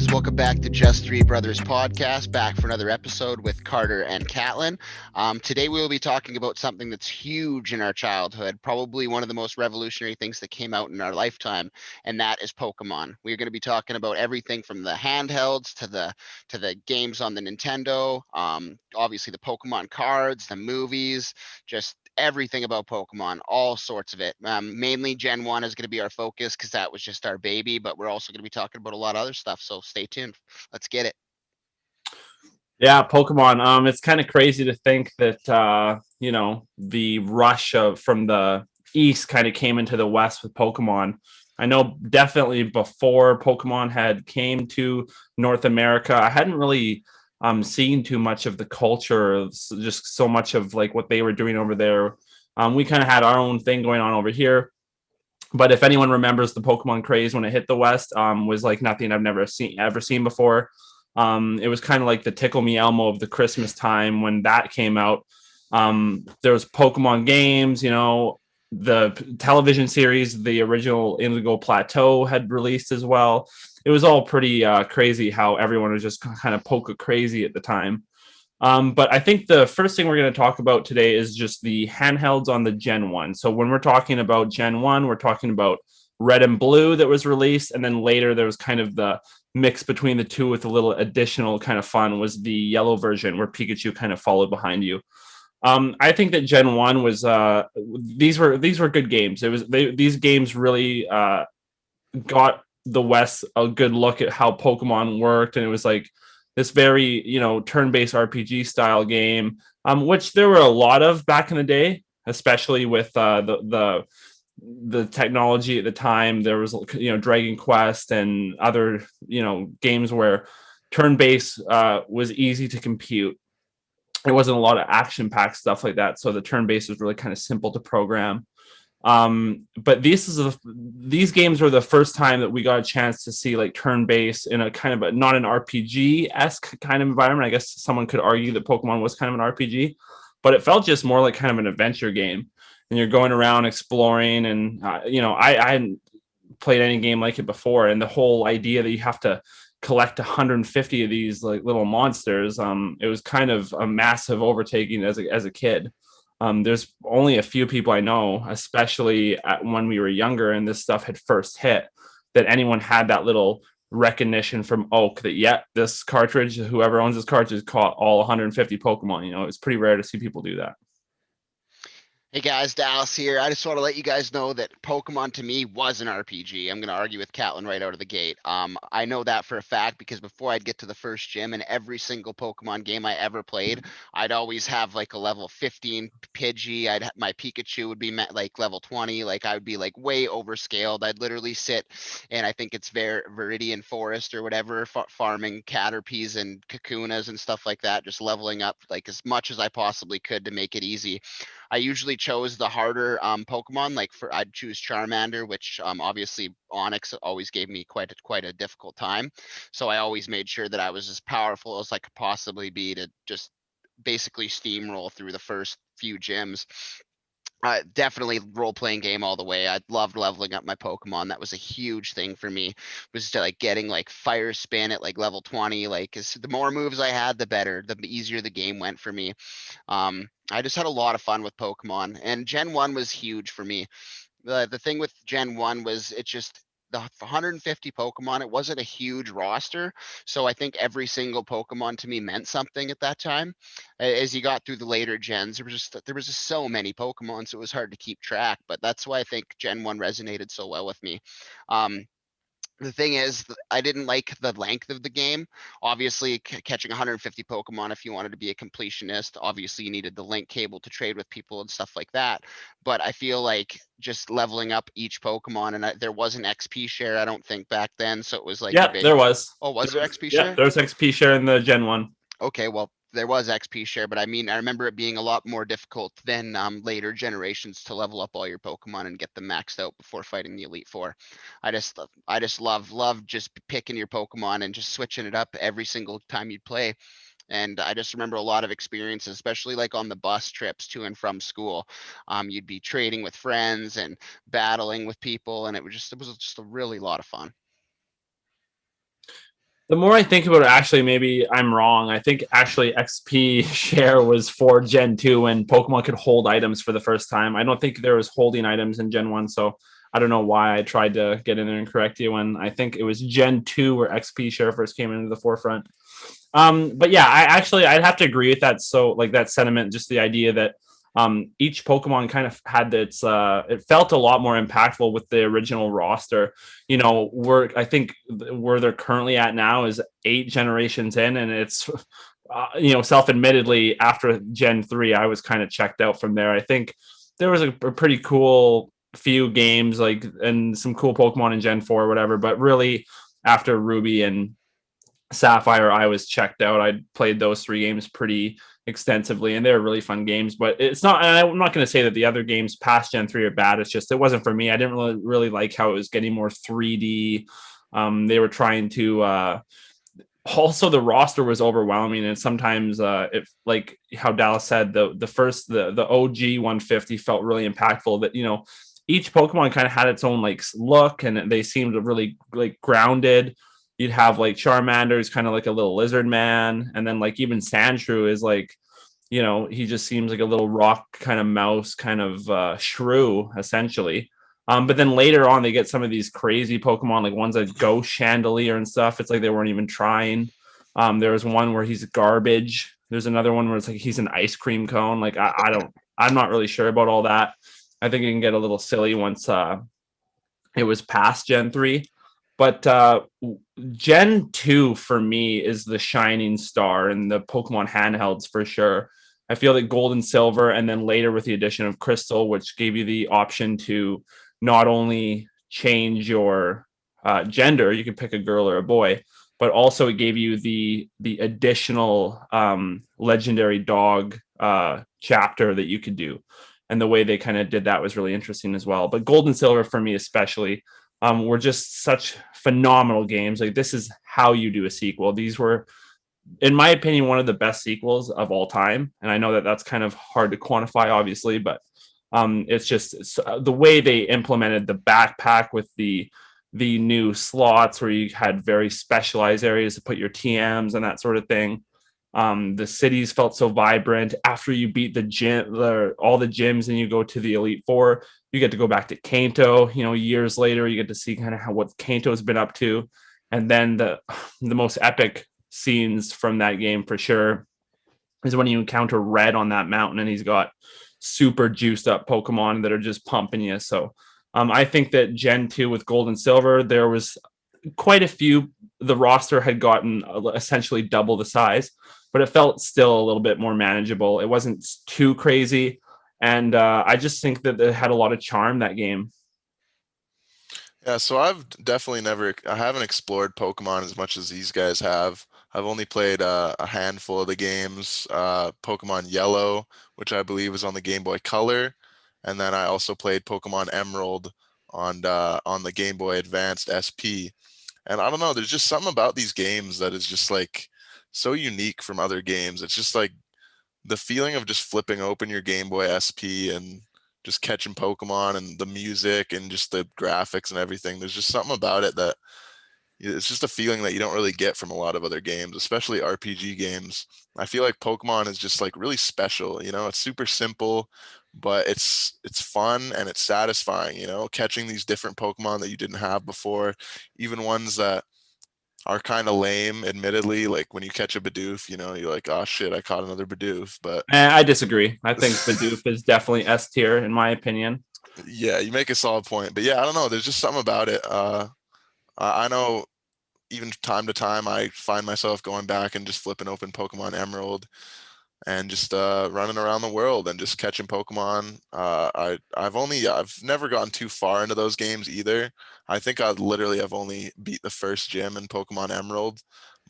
guys, welcome back to Just Three Brothers podcast. Back for another episode with Carter and Katlin. Today we will be talking about something that's huge in our childhood, probably one of the most revolutionary things that came out in our lifetime, and that is Pokemon. We're going to be talking about everything from the handhelds to the games on the Nintendo, obviously the Pokemon cards, the movies, just everything about Pokemon, all sorts of it. Mainly Gen 1 is going to be our focus because that was just our baby, but we're also going to be talking about a lot of other stuff. So stay tuned. Let's get it. Yeah, Pokemon. It's kind of crazy to think that the rush of from the east kind of came into the west with Pokemon. I know definitely before Pokemon had came to North America, I hadn't really seen too much of the culture, of just so much of like what they were doing over there. We kind of had our own thing going on over here. But if anyone remembers the Pokemon craze when it hit the West, was like nothing I've never seen before. It was kind of like the Tickle Me Elmo of the Christmas time when that came out. There was Pokemon games, the television series, the original Indigo Plateau had released as well. It was all pretty crazy how everyone was just kind of Poke crazy at the time. But I think the first thing we're going to talk about today is just the handhelds on the Gen 1. So when we're talking about Gen 1, we're talking about Red and Blue that was released. And then later there was kind of the mix between the two with a little additional kind of fun was the yellow version where Pikachu kind of followed behind you. I think that Gen 1 was these were good games. These games really got the West a good look at how Pokemon worked, and it was like this very turn-based RPG style game, which there were a lot of back in the day, especially with the technology at the time. There was Dragon Quest and other games where turn-based was easy to compute. It wasn't a lot of action-packed stuff like that, so the turn-based was really kind of simple to program. But these games were the first time that we got a chance to see like turn-based in a kind of not an RPG-esque kind of environment. I guess someone could argue that Pokemon was kind of an RPG, but it felt just more like kind of an adventure game. And you're going around exploring, and I hadn't played any game like it before, and the whole idea that you have to collect 150 of these like little monsters, it was kind of a massive overtaking as a kid. There's only a few people I know, especially when we were younger and this stuff had first hit, that anyone had that little recognition from Oak that, yeah, this cartridge, whoever owns this cartridge, caught all 150 Pokemon. It's pretty rare to see people do that. Hey guys, Dallas here. I just want to let you guys know that Pokemon to me was an RPG. I'm going to argue with Catlin right out of the gate. I know that for a fact because before I'd get to the first gym in every single Pokemon game I ever played, I'd always have like a level 15 Pidgey. My Pikachu would be like level 20. Like I would be like way overscaled. I'd literally sit and I think it's Viridian Forest or whatever, farming Caterpies and Kakunas and stuff like that, just leveling up like as much as I possibly could to make it easy. I usually chose the harder Pokemon. I'd choose Charmander, which obviously Onyx always gave me quite a difficult time. So I always made sure that I was as powerful as I could possibly be to just basically steamroll through the first few gyms. Definitely role playing game all the way. I loved leveling up my Pokemon. That was a huge thing for me. Was to like getting like Fire Spin at like level 20. Like the more moves I had, the better. The easier the game went for me. I just had a lot of fun with Pokemon, and Gen 1 was huge for me. The thing with Gen 1 was it just the 150 Pokemon, it wasn't a huge roster. So I think every single Pokemon to me meant something at that time. As you got through the later gens, there was just so many Pokemon, so it was hard to keep track. But that's why I think Gen 1 resonated so well with me. Um, the thing is, I didn't like the length of the game. Obviously, catching 150 Pokemon, if you wanted to be a completionist, obviously you needed the link cable to trade with people and stuff like that. But I feel like just leveling up each Pokemon, and there was an XP share, I don't think back then. So it was like Yeah, there was. oh, was there XP Yeah, share? there was XP share in the Gen 1. Okay, well, there was XP share, but I mean, I remember it being a lot more difficult than later generations to level up all your Pokemon and get them maxed out before fighting the Elite Four. I just love just picking your Pokemon and just switching it up every single time you'd play. And I just remember a lot of experiences, especially like on the bus trips to and from school. You'd be trading with friends and battling with people, and it was just a really lot of fun. The more I think about it, actually, maybe I'm wrong. I think actually XP share was for Gen 2 when Pokemon could hold items for the first time. I don't think there was holding items in Gen 1, so I don't know why I tried to get in there and correct you when I think it was Gen 2 where XP share first came into the forefront. But yeah, I'd have to agree with that. So like that sentiment, just the idea that each Pokemon kind of had its it felt a lot more impactful with the original roster. You know, I think where they're currently at now is 8 generations in, and it's self-admittedly after Gen 3, I was kind of checked out from there. I think there was a pretty cool few games like and some cool Pokemon in Gen 4 or whatever, but really after Ruby and Sapphire, I was checked out. I played those 3 games pretty extensively, and they're really fun games. But it's not. And I'm not going to say that the other games past Gen 3 are bad. It's just it wasn't for me. I didn't really like how it was getting more 3D. They were trying to. Also, the roster was overwhelming, and sometimes, if like how Dallas said, the OG 150 felt really impactful. That each Pokemon kind of had its own like look, and they seemed really like grounded. You'd have like Charmander is kind of like a little lizard man, and then like even Sandshrew is like, he just seems like a little rock kind of mouse kind of shrew essentially. But then later on, they get some of these crazy Pokemon, like ones that go Chandelier and stuff. It's like they weren't even trying. There was one where he's garbage. There's another one where it's like he's an ice cream cone. Like I'm not really sure about all that. I think it can get a little silly once it was past Gen 3. But Gen 2 for me is the shining star in the Pokemon handhelds for sure. I feel that Gold and Silver, and then later with the addition of Crystal, which gave you the option to not only change your gender, you could pick a girl or a boy, but also it gave you the additional legendary dog chapter that you could do. And the way they kind of did that was really interesting as well. But Gold and Silver for me especially were just such phenomenal games. Like this is how you do a sequel. These were, in my opinion, one of the best sequels of all time. And I know that that's kind of hard to quantify, obviously, but the way they implemented the backpack with the new slots where you had very specialized areas to put your TMs and that sort of thing. The cities felt so vibrant. After you beat all the gyms, and you go to the Elite Four, you get to go back to Kanto. Years later, you get to see kind of what Kanto's been up to, and then the most epic scenes from that game for sure is when you encounter Red on that mountain, and he's got super juiced up Pokemon that are just pumping you. So, I think that Gen 2 with Gold and Silver, there was quite a few. The roster had gotten essentially double the size, but it felt still a little bit more manageable. It wasn't too crazy. And I just think that it had a lot of charm, that game. Yeah, so I haven't explored Pokemon as much as these guys have. I've only played a handful of the games, Pokemon Yellow, which I believe was on the Game Boy Color, and then I also played Pokemon Emerald on the Game Boy Advanced SP. And I don't know, there's just something about these games that is just like so unique from other games. It's just like the feeling of just flipping open your Game Boy SP and just catching Pokemon, and the music and just the graphics and everything. There's just something about it that it's just a feeling that you don't really get from a lot of other games, especially RPG games. I feel like Pokemon is just like really special. It's super simple, but it's fun and it's satisfying. Catching these different Pokemon that you didn't have before, even ones that are kind of lame, admittedly. Like when you catch a Bidoof, you're like, oh shit, I caught another Bidoof. But I disagree. I think Bidoof is definitely S tier in my opinion. yeah, you make a solid point. But yeah, I don't know. There's just something about it. I know even time to time I find myself going back and just flipping open Pokemon Emerald and just running around the world and just catching Pokemon. I've never gotten too far into those games either. I think I've only beat the first gym in Pokemon Emerald,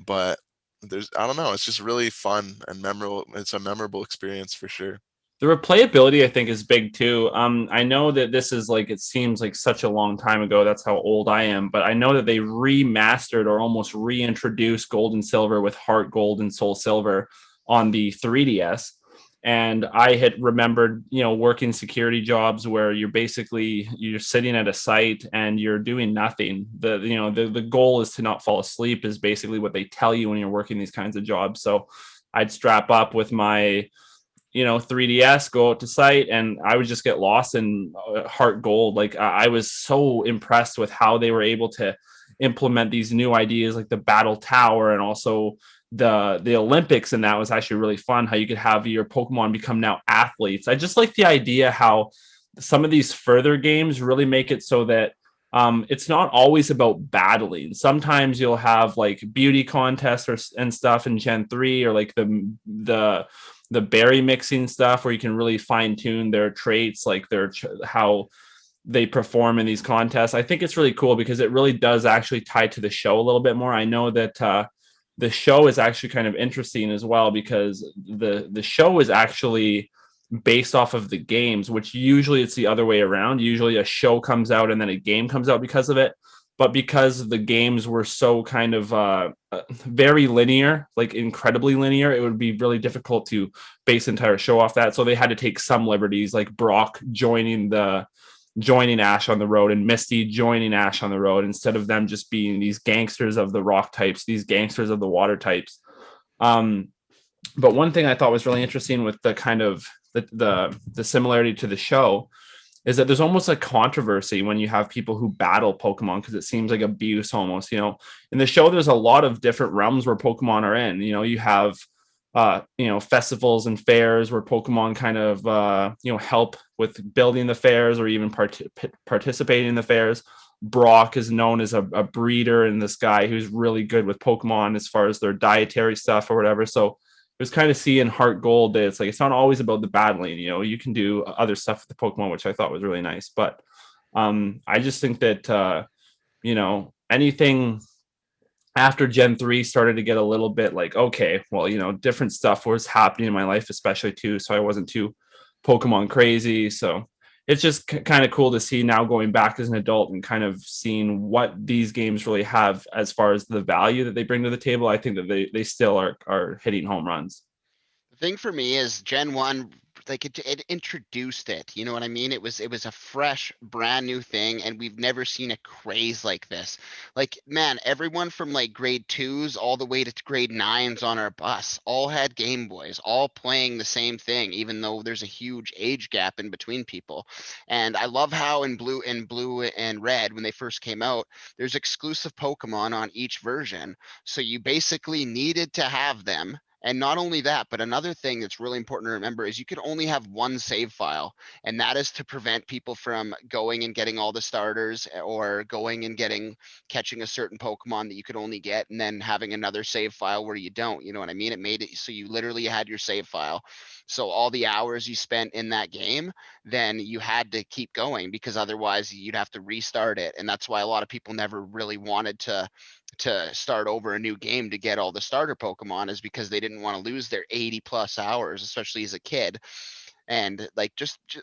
but I don't know, it's just really fun and memorable. It's a memorable experience for sure. The replayability, I think, is big too. I know that this is like, it seems like such a long time ago. That's how old I am. But I know that they remastered or almost reintroduced Gold and Silver with Heart Gold and Soul Silver on the 3DS. And I had remembered, working security jobs where you're sitting at a site and you're doing nothing. The goal is to not fall asleep is basically what they tell you when you're working these kinds of jobs. So I'd strap up with my 3DS, go out to site, and I would just get lost in heart gold. Like I was so impressed with how they were able to implement these new ideas, like the battle tower, and also the Olympics. And that was actually really fun. How you could have your Pokemon become now athletes. I just like the idea how some of these further games really make it so that it's not always about battling. Sometimes you'll have like beauty contests and stuff in Gen 3, or like the berry mixing stuff where you can really fine tune their traits, like how they perform in these contests. I think it's really cool because it really does actually tie to the show a little bit more. I know that the show is actually kind of interesting as well, because the show is actually based off of the games, which usually it's the other way around. Usually a show comes out and then a game comes out because of it. But because the games were so kind of very linear, like incredibly linear, it would be really difficult to base entire show off that. So they had to take some liberties, like Brock joining Ash on the road and Misty joining Ash on the road, instead of them just being these gangsters of the rock types, these gangsters of the water types. But one thing I thought was really interesting with the kind of the similarity to the show is that there's almost a controversy when you have people who battle Pokemon, because it seems like abuse almost. In the show, there's a lot of different realms where Pokemon are in. You have festivals and fairs where Pokemon kind of help with building the fairs or even participating in the fairs. Brock is known as a breeder, and this guy who's really good with Pokemon as far as their dietary stuff or whatever. So it was kind of seeing Heart Gold that it's like it's not always about the battling. You can do other stuff with the Pokemon, which I thought was really nice. But I just think that anything after Gen 3 started to get a little bit like, okay, well, different stuff was happening in my life, especially too. So I wasn't too Pokemon crazy. So it's just kind of cool to see now, going back as an adult and kind of seeing what these games really have as far as the value that they bring to the table. I think that they still are hitting home runs. The thing for me is Gen 1, like it introduced it. You know what I mean? It was a fresh, brand new thing, and we've never seen a craze like this. Like, man, everyone from like grade 2s all the way to grade 9s on our bus all had Game Boys, all playing the same thing, even though there's a huge age gap in between people. And I love how in blue and red, when they first came out, there's exclusive Pokemon on each version. So you basically needed to have them. And not only that, but another thing that's really important to remember is you could only have one save file, and that is to prevent people from going and getting all the starters, or going and catching a certain Pokemon that you could only get, and then having another save file where you don't. You know what I mean? It made it so you literally had your save file. So all the hours you spent in that game, then you had to keep going, because otherwise you'd have to restart it. And that's why a lot of people never really wanted to start over a new game to get all the starter Pokemon, is because they didn't want to lose their 80 plus hours, especially as a kid. And like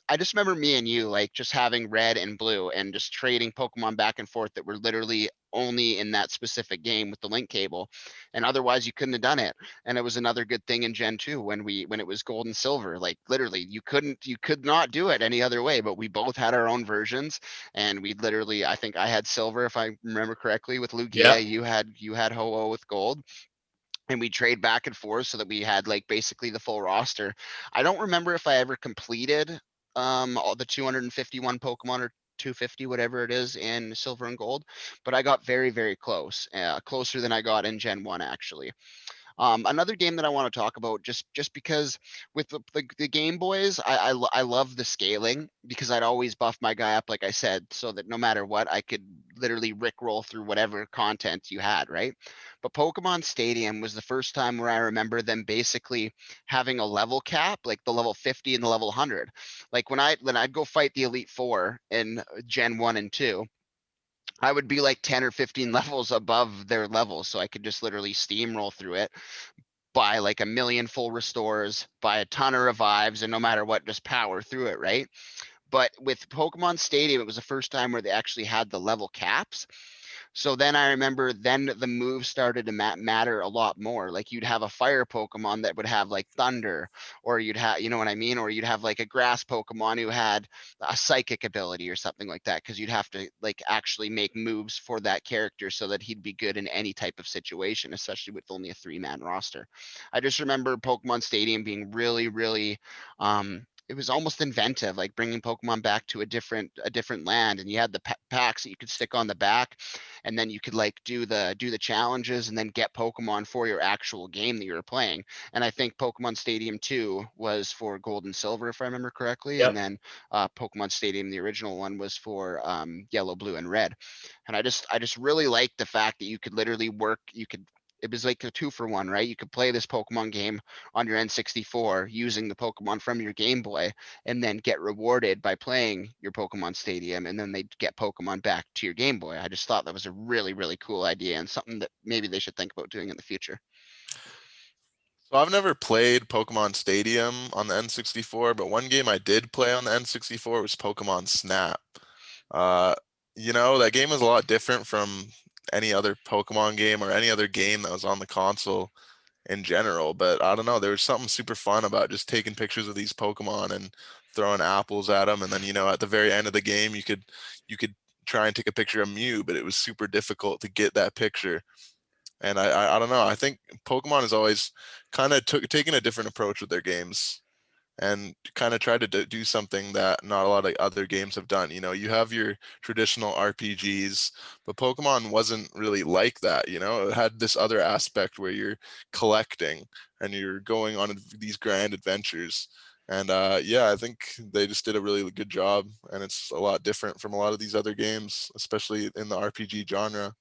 I just remember me and you like just having red and blue and just trading Pokemon back and forth that were literally only in that specific game with the link cable, and otherwise you couldn't have done it. And it was another good thing in Gen 2 when it was gold and silver, like literally you could not do it any other way. But we both had our own versions, and we literally, I think I had silver, if I remember correctly, with Lugia. Yeah. You had Ho-Oh with gold, and we trade back and forth so that we had like basically the full roster. I don't remember if I ever completed all the 251 Pokemon, or 250, whatever it is, in silver and gold, but I got very, very close, closer than I got in Gen 1 actually. Another game that I want to talk about, just because with the Game Boys, I love the scaling, because I'd always buff my guy up, like I said, so that no matter what, I could literally rickroll through whatever content you had, right? But Pokemon Stadium was the first time where I remember them basically having a level cap, like the level 50 and the level 100. Like when I'd go fight the Elite Four in Gen 1 and 2, I would be like 10 or 15 levels above their level. So I could just literally steamroll through it, buy like a million full restores, buy a ton of revives, and no matter what, just power through it, right? But with Pokemon Stadium, it was the first time where they actually had the level caps. So then I remember then the moves started to matter a lot more. Like you'd have a fire Pokemon that would have like thunder, or you'd have, you know what I mean? Or you'd have like a grass Pokemon who had a psychic ability or something like that. Cause you'd have to like actually make moves for that character so that he'd be good in any type of situation, especially with only a 3-man roster. I just remember Pokemon Stadium being really, really, it was almost inventive, like bringing Pokemon back to a different land, and you had the packs that you could stick on the back, and then you could like do the challenges and then get Pokemon for your actual game that you were playing. And I think Pokemon Stadium 2 was for Gold and Silver, if I remember correctly, and Yep. then Pokemon Stadium, the original one, was for Yellow, Blue, and Red. And I just really like the fact that you could literally work, you could. It was like a 2-for-1, right? You could play this Pokemon game on your N64 using the Pokemon from your Game Boy, and then get rewarded by playing your Pokemon Stadium, and then they'd get Pokemon back to your Game Boy. I just thought that was a really, really cool idea and something that maybe they should think about doing in the future. So I've never played Pokemon Stadium on the N64, but one game I did play on the N64 was Pokemon Snap. Uh, that game was a lot different from any other Pokemon game or any other game that was on the console in general. But I don't know, there was something super fun about just taking pictures of these Pokemon and throwing apples at them, and then at the very end of the game, you could try and take a picture of Mew, but it was super difficult to get that picture. And I don't know. I think Pokemon has always kind of taken a different approach with their games and kind of tried to do something that not a lot of other games have done. You have your traditional RPGs, but Pokemon wasn't really like that. It had this other aspect where you're collecting and you're going on these grand adventures. And yeah, I think they just did a really good job, and it's a lot different from a lot of these other games, especially in the RPG genre.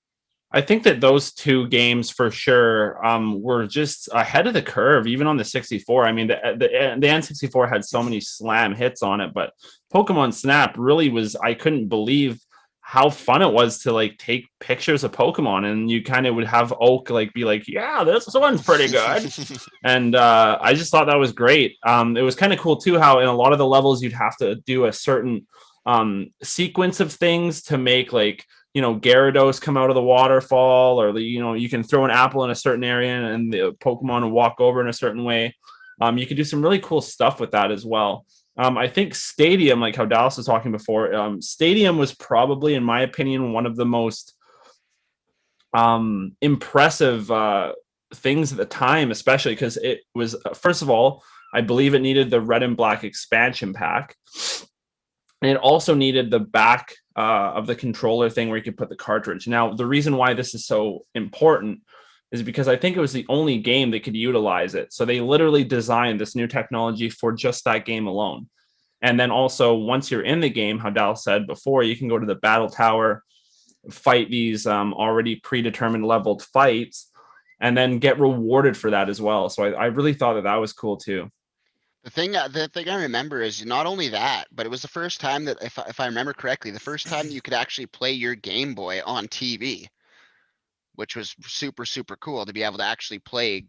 I think that those two games for sure were just ahead of the curve, even on the 64. I mean, the N64 had so many slam hits on it, but Pokemon Snap really was, I couldn't believe how fun it was to like take pictures of Pokemon, and you kind of would have Oak like be like, yeah, this one's pretty good. And I just thought that was great. It was kind of cool too, how in a lot of the levels you'd have to do a certain sequence of things to make like, Gyarados come out of the waterfall, or you can throw an apple in a certain area and the Pokemon will walk over in a certain way. You can do some really cool stuff with that as well. I think Stadium, like how Dallas was talking before, Stadium was probably, in my opinion, one of the most impressive things at the time, especially because it was, first of all, I believe it needed the Red and Black expansion pack. And it also needed the back of the controller thing where you could put the cartridge. Now, the reason why this is so important is because I think it was the only game that could utilize it. So they literally designed this new technology for just that game alone. And then also, once you're in the game, how Dal said before, you can go to the battle tower, fight these already predetermined leveled fights, and then get rewarded for that as well. So I really thought that was cool too. The thing I remember is not only that, but it was the first time that, if I remember correctly, the first time you could actually play your Game Boy on TV, which was super, super cool to be able to actually play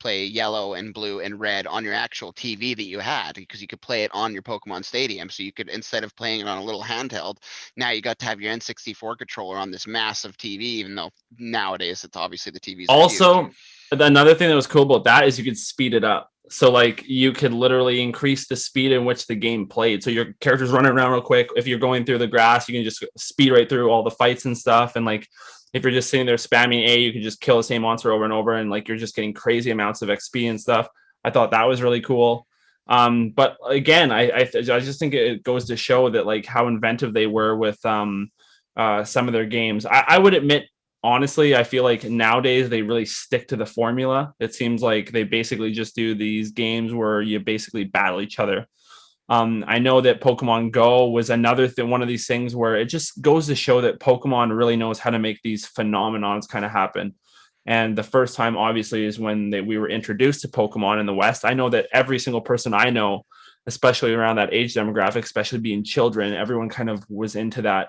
play Yellow and Blue and Red on your actual TV that you had, because you could play it on your Pokemon Stadium. So you could, instead of playing it on a little handheld, now you got to have your N64 controller on this massive TV, even though nowadays it's obviously the TVs are huge. Also, another thing that was cool about that is you could speed it up. So like you could literally increase the speed in which the game played. So your character's running around real quick. If you're going through the grass, you can just speed right through all the fights and stuff. And like if you're just sitting there spamming A, you can just kill the same monster over and over, and like you're just getting crazy amounts of XP and stuff. I thought that was really cool. But again, I just think it goes to show that like how inventive they were with some of their games. I would admit, honestly, I feel like nowadays they really stick to the formula. It seems like they basically just do these games where you basically battle each other. I know that Pokemon Go was another thing, one of these things where it just goes to show that Pokemon really knows how to make these phenomenons kind of happen. And the first time, obviously, is when we were introduced to Pokemon in the West. I know that every single person I know, especially around that age demographic, especially being children, everyone kind of was into that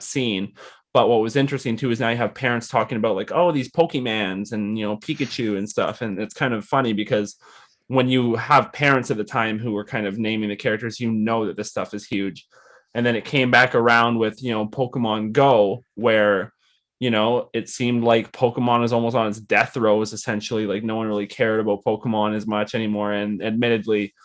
scene. But what was interesting too is now you have parents talking about like, oh, these Pokemans and Pikachu and stuff, and it's kind of funny because when you have parents at the time who were kind of naming the characters, that this stuff is huge. And then it came back around with, Pokemon Go, where, it seemed like Pokemon is almost on its death throes, essentially. Like no one really cared about Pokemon as much anymore. And admittedly,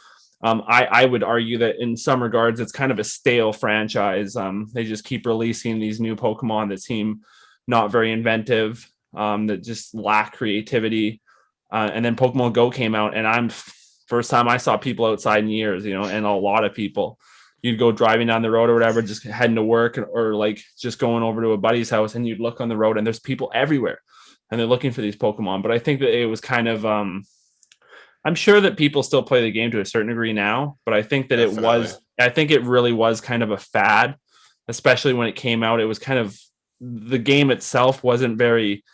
I would argue that in some regards, it's kind of a stale franchise. They just keep releasing these new Pokemon that seem not very inventive, that just lack creativity. And then Pokemon Go came out, and first time I saw people outside in years, and a lot of people. You'd go driving down the road or whatever, just heading to work, or like just going over to a buddy's house, and you'd look on the road, and there's people everywhere, and they're looking for these Pokemon. But I think that it was kind of I'm sure that people still play the game to a certain degree now, but I think that Definitely. I think it really was kind of a fad, especially when it came out. It was kind of, the game itself wasn't very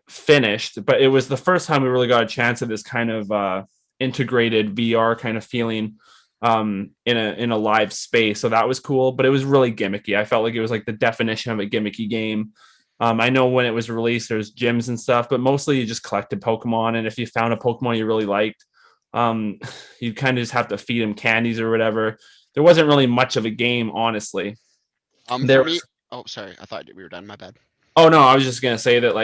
finished, but it was the first time we really got a chance at this kind of integrated VR kind of feeling in a live space. So that was cool, but it was really gimmicky. I felt like it was like the definition of a gimmicky game. I know when it was released, there's gyms and stuff, but mostly you just collected Pokemon. And if you found a Pokemon you really liked, um, you kind of just have to feed him candies or whatever. There wasn't really much of a game, honestly. For There me, was, oh, sorry, I thought we were done. My bad. oh no, I was just gonna say that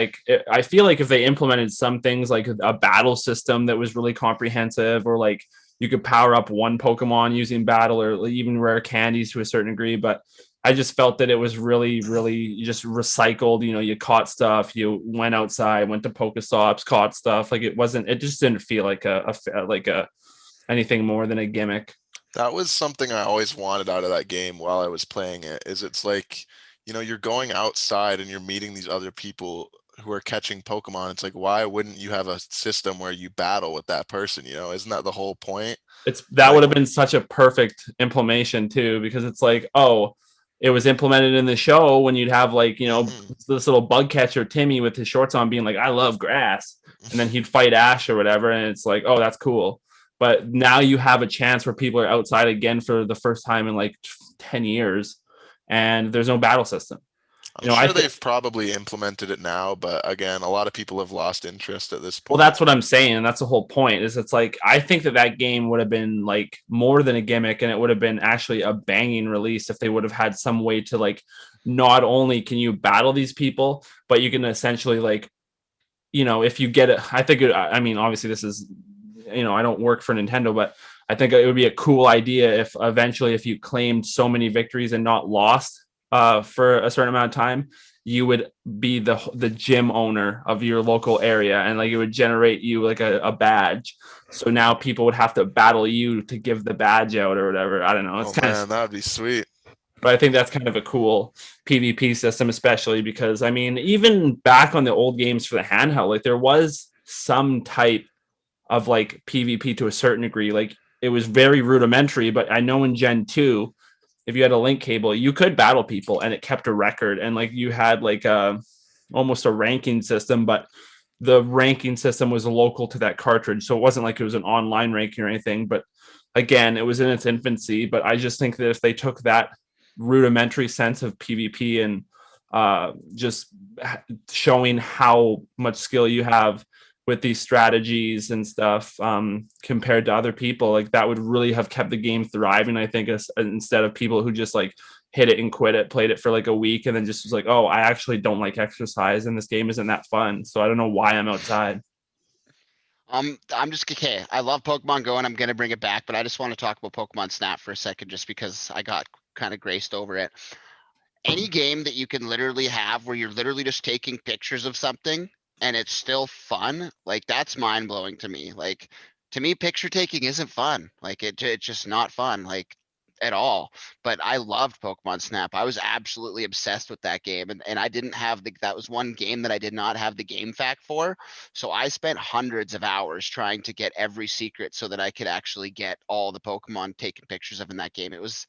I feel like if they implemented some things like a battle system that was really comprehensive, or like you could power up one Pokemon using battle, or even rare candies to a certain degree, but I just felt that it was really, really just recycled. You caught stuff, you went outside, went to Pokestops, caught stuff. Like it just didn't feel like a anything more than a gimmick. That was something I always wanted out of that game while I was playing it. Is it's like, you're going outside and you're meeting these other people who are catching Pokemon. It's like, why wouldn't you have a system where you battle with that person? Isn't that the whole point? That would Like, have been such a perfect implementation too, because it's like, oh, it was implemented in the show when you'd have like, mhm, this little bug catcher Timmy with his shorts on being like, I love grass. And then he'd fight Ash or whatever. And it's like, oh, that's cool. But now you have a chance where people are outside again for the first time in like 10 years, and there's no battle system. I'm I sure think, they've probably implemented it now, but again, a lot of people have lost interest at this well, point. that's what I'm saying. And that's the whole point, is it's like, I think that game would have been like more than a gimmick, and it would have been actually a banging release if they would have had some way to like, not only can you battle these people, but you can essentially like, if you get it, I think I mean, obviously this is, I don't work for Nintendo, but I think it would be a cool idea if eventually, if you claimed so many victories and not lost for a certain amount of time, you would be the gym owner of your local area, and like it would generate you like a badge. So now people would have to battle you to give the badge out or whatever. I don't know. It's Oh kind of, man, that would be sweet. but I think that's kind of a cool PvP system, especially because I mean, even back on the old games for the handheld, like there was some type of like PvP to a certain degree. Like it was very rudimentary, but I know in Gen 2, if you had a link cable, you could battle people and it kept a record. And like you had like almost a ranking system, but the ranking system was local to that cartridge. So it wasn't like it was an online ranking or anything. But again, it was in its infancy. But I just think that if they took that rudimentary sense of PvP and just showing how much skill you have with these strategies and stuff, compared to other people, like that would really have kept the game thriving, I think, instead of people who just like hit it and quit it, played it for like a week, and then just was like, oh, I actually don't like exercise and this game isn't that fun, so I don't know why I'm outside. I'm just okay. I love Pokemon Go and I'm gonna bring it back, but I just want to talk about Pokemon Snap for a second, just because I got kind of graced over it. Any game that you can literally have where you're literally just taking pictures of something and it's still fun, like that's mind blowing to me. Like, to me, picture taking isn't fun. Like it's just not fun, like at all. But I loved Pokemon Snap. I was absolutely obsessed with that game, and I didn't have that was one game that I did not have the game fact for. So I spent hundreds of hours trying to get every secret so that I could actually get all the Pokemon taken pictures of in that game. It was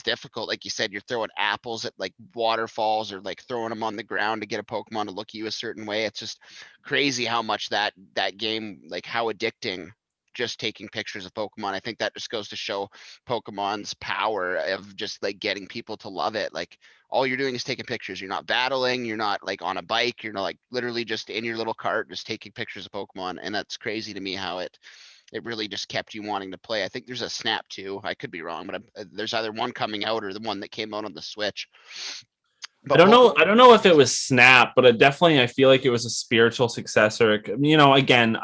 difficult. Like you said, you're throwing apples at like waterfalls, or like throwing them on the ground to get a Pokemon to look at you a certain way. It's just crazy how much that game, like how addicting just taking pictures of Pokemon. I think that just goes to show Pokemon's power of just like getting people to love it. Like all you're doing is taking pictures. You're not battling, you're not like on a bike, you're not like literally just in your little cart just taking pictures of Pokemon. And that's crazy to me how it really just kept you wanting to play. I think there's a Snap too. I could be wrong, but there's either one coming out or the one that came out on the Switch. I But don't know. Pokemon, I don't know if it was Snap, but I feel like it was a spiritual successor. Again,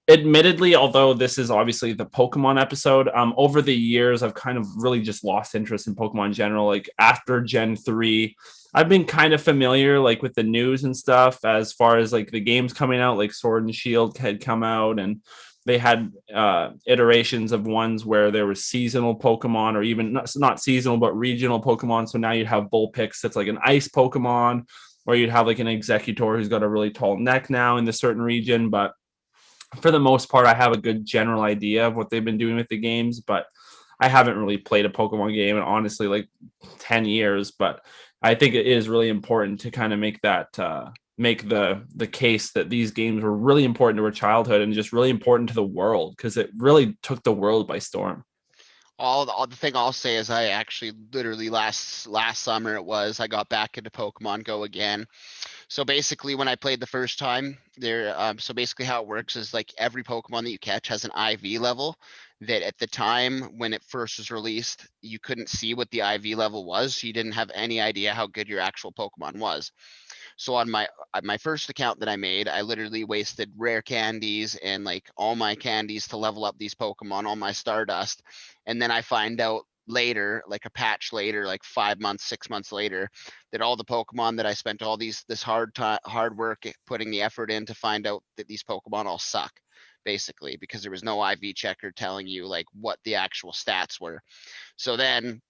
admittedly, although this is obviously the Pokemon episode, over the years I've kind of really just lost interest in Pokemon in general. Like after Gen 3, I've been kind of familiar like with the news and stuff as far as like the games coming out, like Sword and Shield had come out, and they had iterations of ones where there was seasonal Pokemon, or even not seasonal but regional Pokemon. So now you'd have Bullpix that's like an ice Pokemon, or you'd have like an Executor who's got a really tall neck now in the certain region. But for the most part, I have a good general idea of what they've been doing with the games, but I haven't really played a Pokemon game in honestly like 10 years. But I think it is really important to kind of make that make the case that these games were really important to our childhood and just really important to the world, because it really took the world by storm. all the thing I'll say is I actually literally last summer I got back into Pokemon Go again. So basically, when I played the first time, so basically how it works is like every Pokemon that you catch has an IV level that at the time when it first was released, you couldn't see what the IV level was. So you didn't have any idea how good your actual Pokemon was. So on my first account that I made, I literally wasted rare candies and like all my candies to level up these Pokemon, all my Stardust. And then I find out later, like a patch later, like 5 months, 6 months later, that all the Pokemon that I spent all this hard work putting the effort in to find out that these Pokemon all suck, basically, because there was no IV checker telling you like what the actual stats were. So then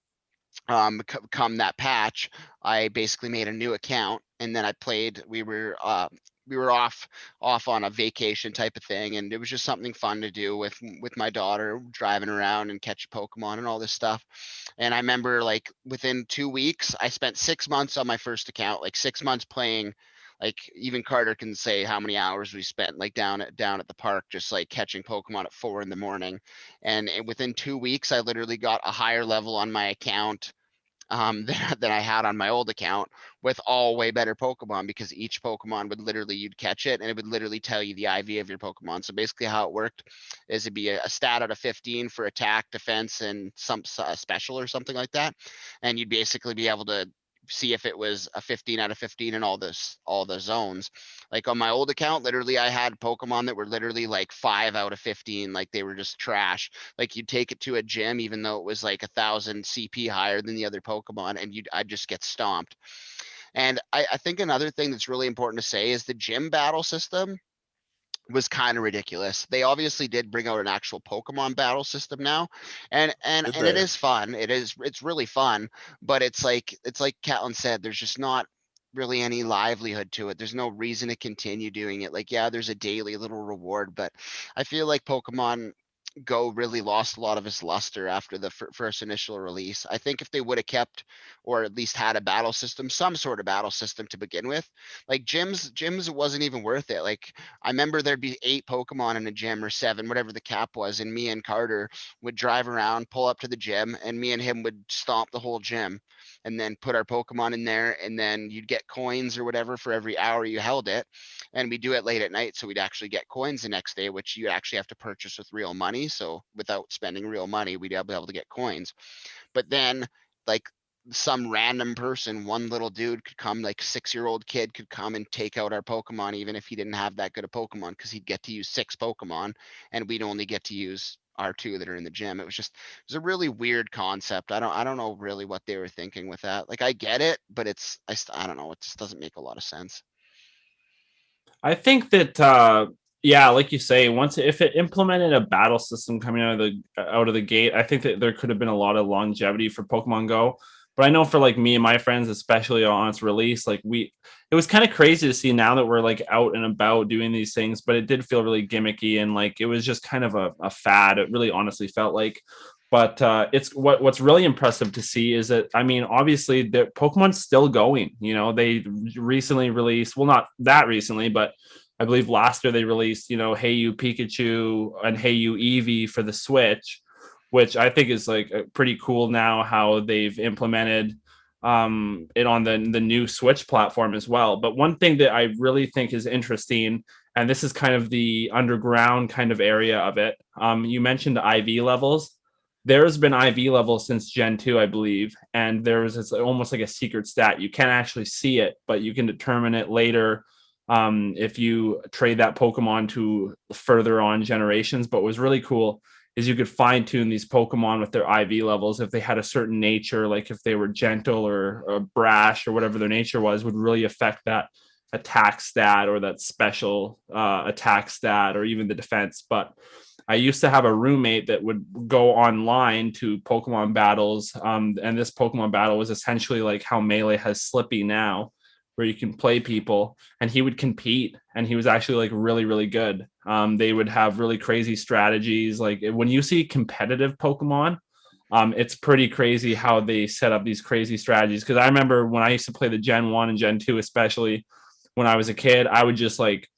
come that patch, I basically made a new account, and then I played. We were off on a vacation type of thing, and it was just something fun to do with my daughter, driving around and catch Pokemon and all this stuff. And I remember like within 2 weeks, I spent 6 months on my first account, like 6 months playing. Like even Carter can say how many hours we spent like down at the park, just like catching Pokemon at 4 in the morning. And within 2 weeks, I literally got a higher level on my account than I had on my old account, with all way better Pokemon, because each Pokemon would literally, you'd catch it and it would literally tell you the IV of your Pokemon. So basically how it worked is it'd be a stat out of 15 for attack, defense, and some special or something like that. And you'd basically be able to see if it was a 15 out of 15 in all the zones. Like on my old account, literally I had Pokemon that were literally like 5 out of 15, like they were just trash. Like you'd take it to a gym, even though it was like 1,000 CP higher than the other Pokemon, and I'd just get stomped. And I think another thing that's really important to say is the gym battle system was kind of ridiculous. They obviously did bring out an actual Pokemon battle system now, and and Did and it they? is fun. It's really fun, but it's like Catlin said, there's just not really any livelihood to it. There's no reason to continue doing it. Like, yeah, there's a daily little reward, but I feel like Pokemon Go really lost a lot of its luster after the first initial release. I think if they would have kept, or at least had a battle system, some sort of battle system to begin with, like gyms, it wasn't even worth it. Like I remember there'd be 8 Pokemon in a gym, or 7, whatever the cap was, and me and Carter would drive around, pull up to the gym, and me and him would stomp the whole gym, and then put our Pokemon in there, and then you'd get coins or whatever for every hour you held it. And we do it late at night, so we'd actually get coins the next day, which you actually have to purchase with real money. So without spending real money, we'd be able to get coins. But then, like, some random person, one little dude could come, like 6-year-old kid could come and take out our Pokemon, even if he didn't have that good a Pokemon, because he'd get to use 6 Pokemon, and we'd only get to use our 2 that are in the gym. It was a really weird concept. I don't know really what they were thinking with that. Like I get it, but I don't know. It just doesn't make a lot of sense. I think that yeah, like you say, once if it implemented a battle system coming out of the gate, I think that there could have been a lot of longevity for Pokemon Go. But I know for like me and my friends, especially on its release, like it was kind of crazy to see now that we're like out and about doing these things, but it did feel really gimmicky, and like it was just kind of a fad. It really honestly felt like. But it's what's really impressive to see is that, I mean, obviously the Pokemon's still going. They recently released, well, not that recently, but I believe last year they released, Hey You Pikachu and Hey You Eevee for the Switch, which I think is like pretty cool now how they've implemented it on the new Switch platform as well. But one thing that I really think is interesting, and this is kind of the underground kind of area of it. You mentioned IV levels. There's been IV levels since Gen 2, I believe, and it's almost like a secret stat. You can't actually see it, but you can determine it later if you trade that Pokemon to further on generations. But what was really cool is you could fine tune these Pokemon with their IV levels. If they had a certain nature, like if they were gentle or brash or whatever their nature was, would really affect that attack stat or that special attack stat or even the defense. But I used to have a roommate that would go online to Pokemon battles. And this Pokemon battle was essentially like how Melee has Slippy now, where you can play people, and he would compete, and he was actually like really, really good. They would have really crazy strategies. Like when you see competitive Pokemon, it's pretty crazy how they set up these crazy strategies. Because I remember when I used to play the Gen 1 and Gen 2, especially when I was a kid, I would just like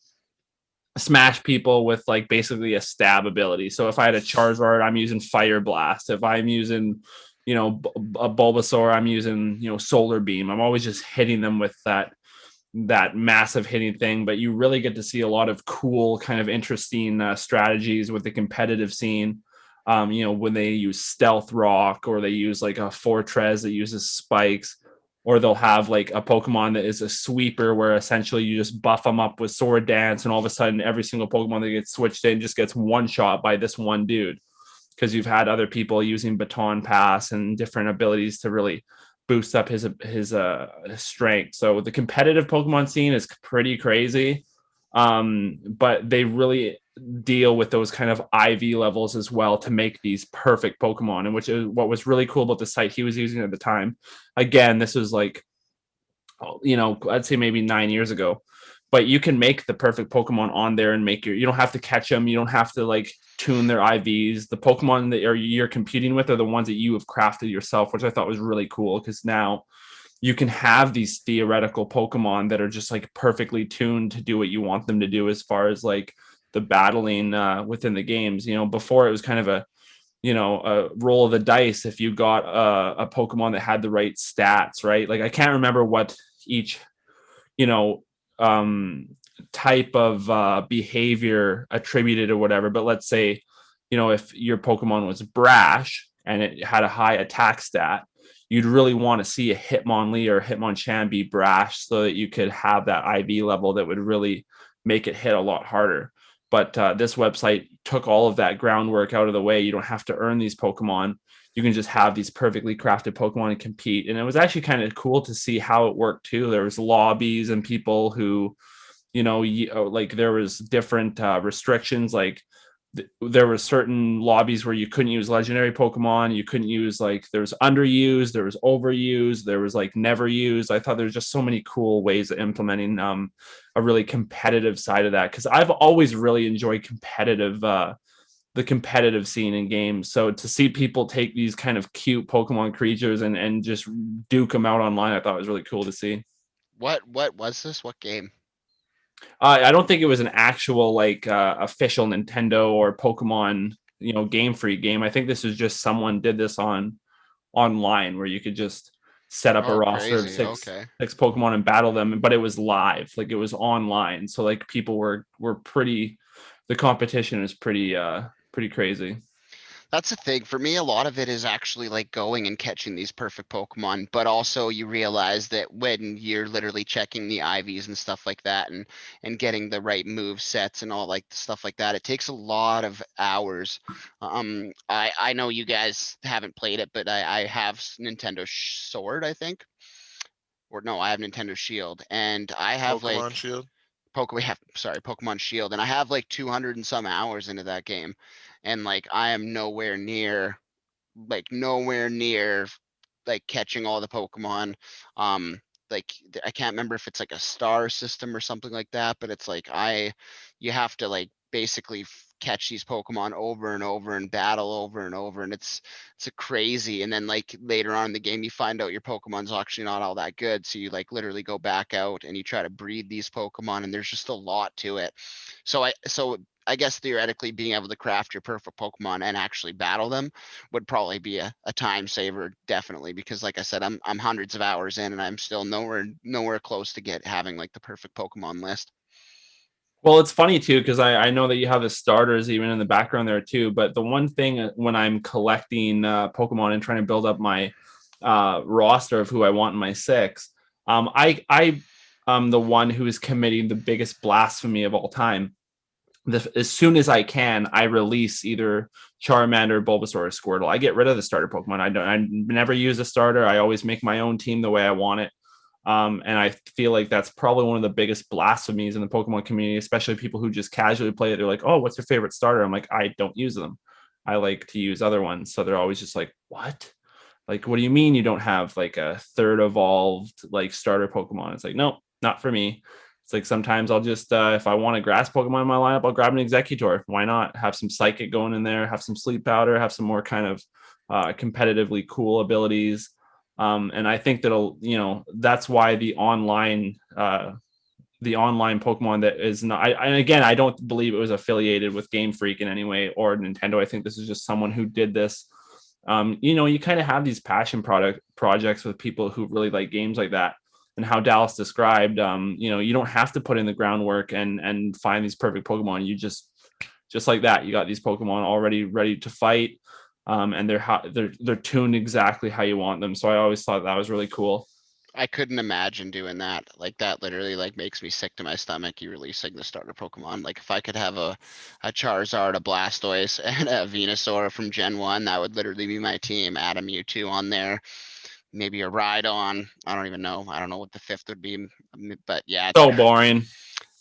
smash people with like basically a stab ability. So if I had a Charizard, I'm using Fire Blast. If I'm using, a Bulbasaur, I'm using, Solar Beam. I'm always just hitting them with that massive hitting thing. But you really get to see a lot of cool, kind of interesting strategies with the competitive scene. When they use Stealth Rock or they use like a Fortress that uses spikes, or they'll have like a Pokemon that is a sweeper where essentially you just buff them up with Sword Dance, and all of a sudden every single Pokemon that gets switched in just gets one shot by this one dude, because you've had other people using Baton Pass and different abilities to really boost up his strength. So the competitive Pokemon scene is pretty crazy, but they really deal with those kind of IV levels as well to make these perfect Pokemon, and which is what was really cool about the site he was using at the time. Again, this was like, I'd say maybe 9 years ago, but you can make the perfect Pokemon on there and you don't have to catch them. You don't have to like tune their IVs. The Pokemon that you're competing with are the ones that you have crafted yourself, which I thought was really cool, because now you can have these theoretical Pokemon that are just like perfectly tuned to do what you want them to do as far as like the battling within the games. Before it was kind of a roll of the dice if you got a Pokemon that had the right stats, right? Like I can't remember what each, you know, um, type of behavior attributed or whatever, but let's say, if your Pokemon was brash and it had a high attack stat, you'd really want to see a Hitmonlee or Hitmonchan be brash so that you could have that IV level that would really make it hit a lot harder. But this website took all of that groundwork out of the way. You don't have to earn these Pokemon. You can just have these perfectly crafted Pokemon and compete. And it was actually kind of cool to see how it worked too. There was lobbies and people who, like there was different restrictions. Like there were certain lobbies where you couldn't use legendary Pokemon. You couldn't use, like, there was underused, there was overused, there was like never used. I thought there's just so many cool ways of implementing a really competitive side of that, because I've always really enjoyed the competitive scene in games. So to see people take these kind of cute Pokemon creatures and just duke them out online, I thought was really cool to see. What was this? What game? I don't think it was an actual like official Nintendo or Pokemon, Game Freak game. I think this was just someone did this online where you could just set up a Oh, roster of crazy. six Okay. six Pokemon and battle them, but it was live, like it was online. So like people were pretty. The competition is pretty crazy. That's the thing. For me, a lot of it is actually like going and catching these perfect Pokemon, but also you realize that when you're literally checking the IVs and stuff like that, and getting the right move sets and all like stuff like that, it takes a lot of hours. I know you guys haven't played it, but I have Nintendo Sword, I think, or no, I have Nintendo Shield, and I have Pokemon like Shield. Pokemon Shield, and I have like 200 and some hours into that game, and like I am nowhere near like catching all the Pokemon. Like I can't remember if it's like a star system or something like that, but it's like you have to like basically catch these Pokemon over and over and battle over and over, and it's a crazy. And then like later on in the game, you find out your Pokemon's actually not all that good, so you like literally go back out and you try to breed these Pokemon, and there's just a lot to it. So I guess theoretically being able to craft your perfect Pokemon and actually battle them would probably be a time saver, definitely, because like I said, I'm hundreds of hours in and I'm still nowhere close to having like the perfect Pokemon list. Well, it's funny too because I know that you have the starters even in the background there too. But the one thing when I'm collecting Pokemon and trying to build up my roster of who I want in my six, I am the one who is committing the biggest blasphemy of all time. As soon as I can, I release either Charmander, Bulbasaur, or Squirtle. I get rid of the starter Pokemon. I never use a starter. I always make my own team the way I want it. And I feel like that's probably one of the biggest blasphemies in the Pokemon community, especially people who just casually play it. They're like, "Oh, what's your favorite starter?" I'm like, "I don't use them. I like to use other ones." So they're always just like, "What? Like, what do you mean you don't have like a third evolved like starter Pokemon?" It's like, no, not for me. It's like sometimes I'll just if I want a grass Pokemon in my lineup, I'll grab an Executor. Why not? Have some Psychic going in there, have some Sleep Powder, have some more kind of competitively cool abilities. And I think that'll, that's why the online Pokemon that is not. And again, I don't believe it was affiliated with Game Freak in any way or Nintendo. I think this is just someone who did this. You kind of have these passion projects with people who really like games like that. And how Dallas described, you don't have to put in the groundwork and find these perfect Pokemon. You just like that, you got these Pokemon already ready to fight, and they're tuned exactly how you want them. So I always thought that was really cool. I couldn't imagine doing that. Like that literally like makes me sick to my stomach. You releasing the starter Pokemon. Like if I could have a Charizard, a Blastoise, and a Venusaur from Gen 1, that would literally be my team. Add a Mewtwo on there. Maybe a Rhydon. I don't even know. I don't know what the fifth would be. But yeah, So boring.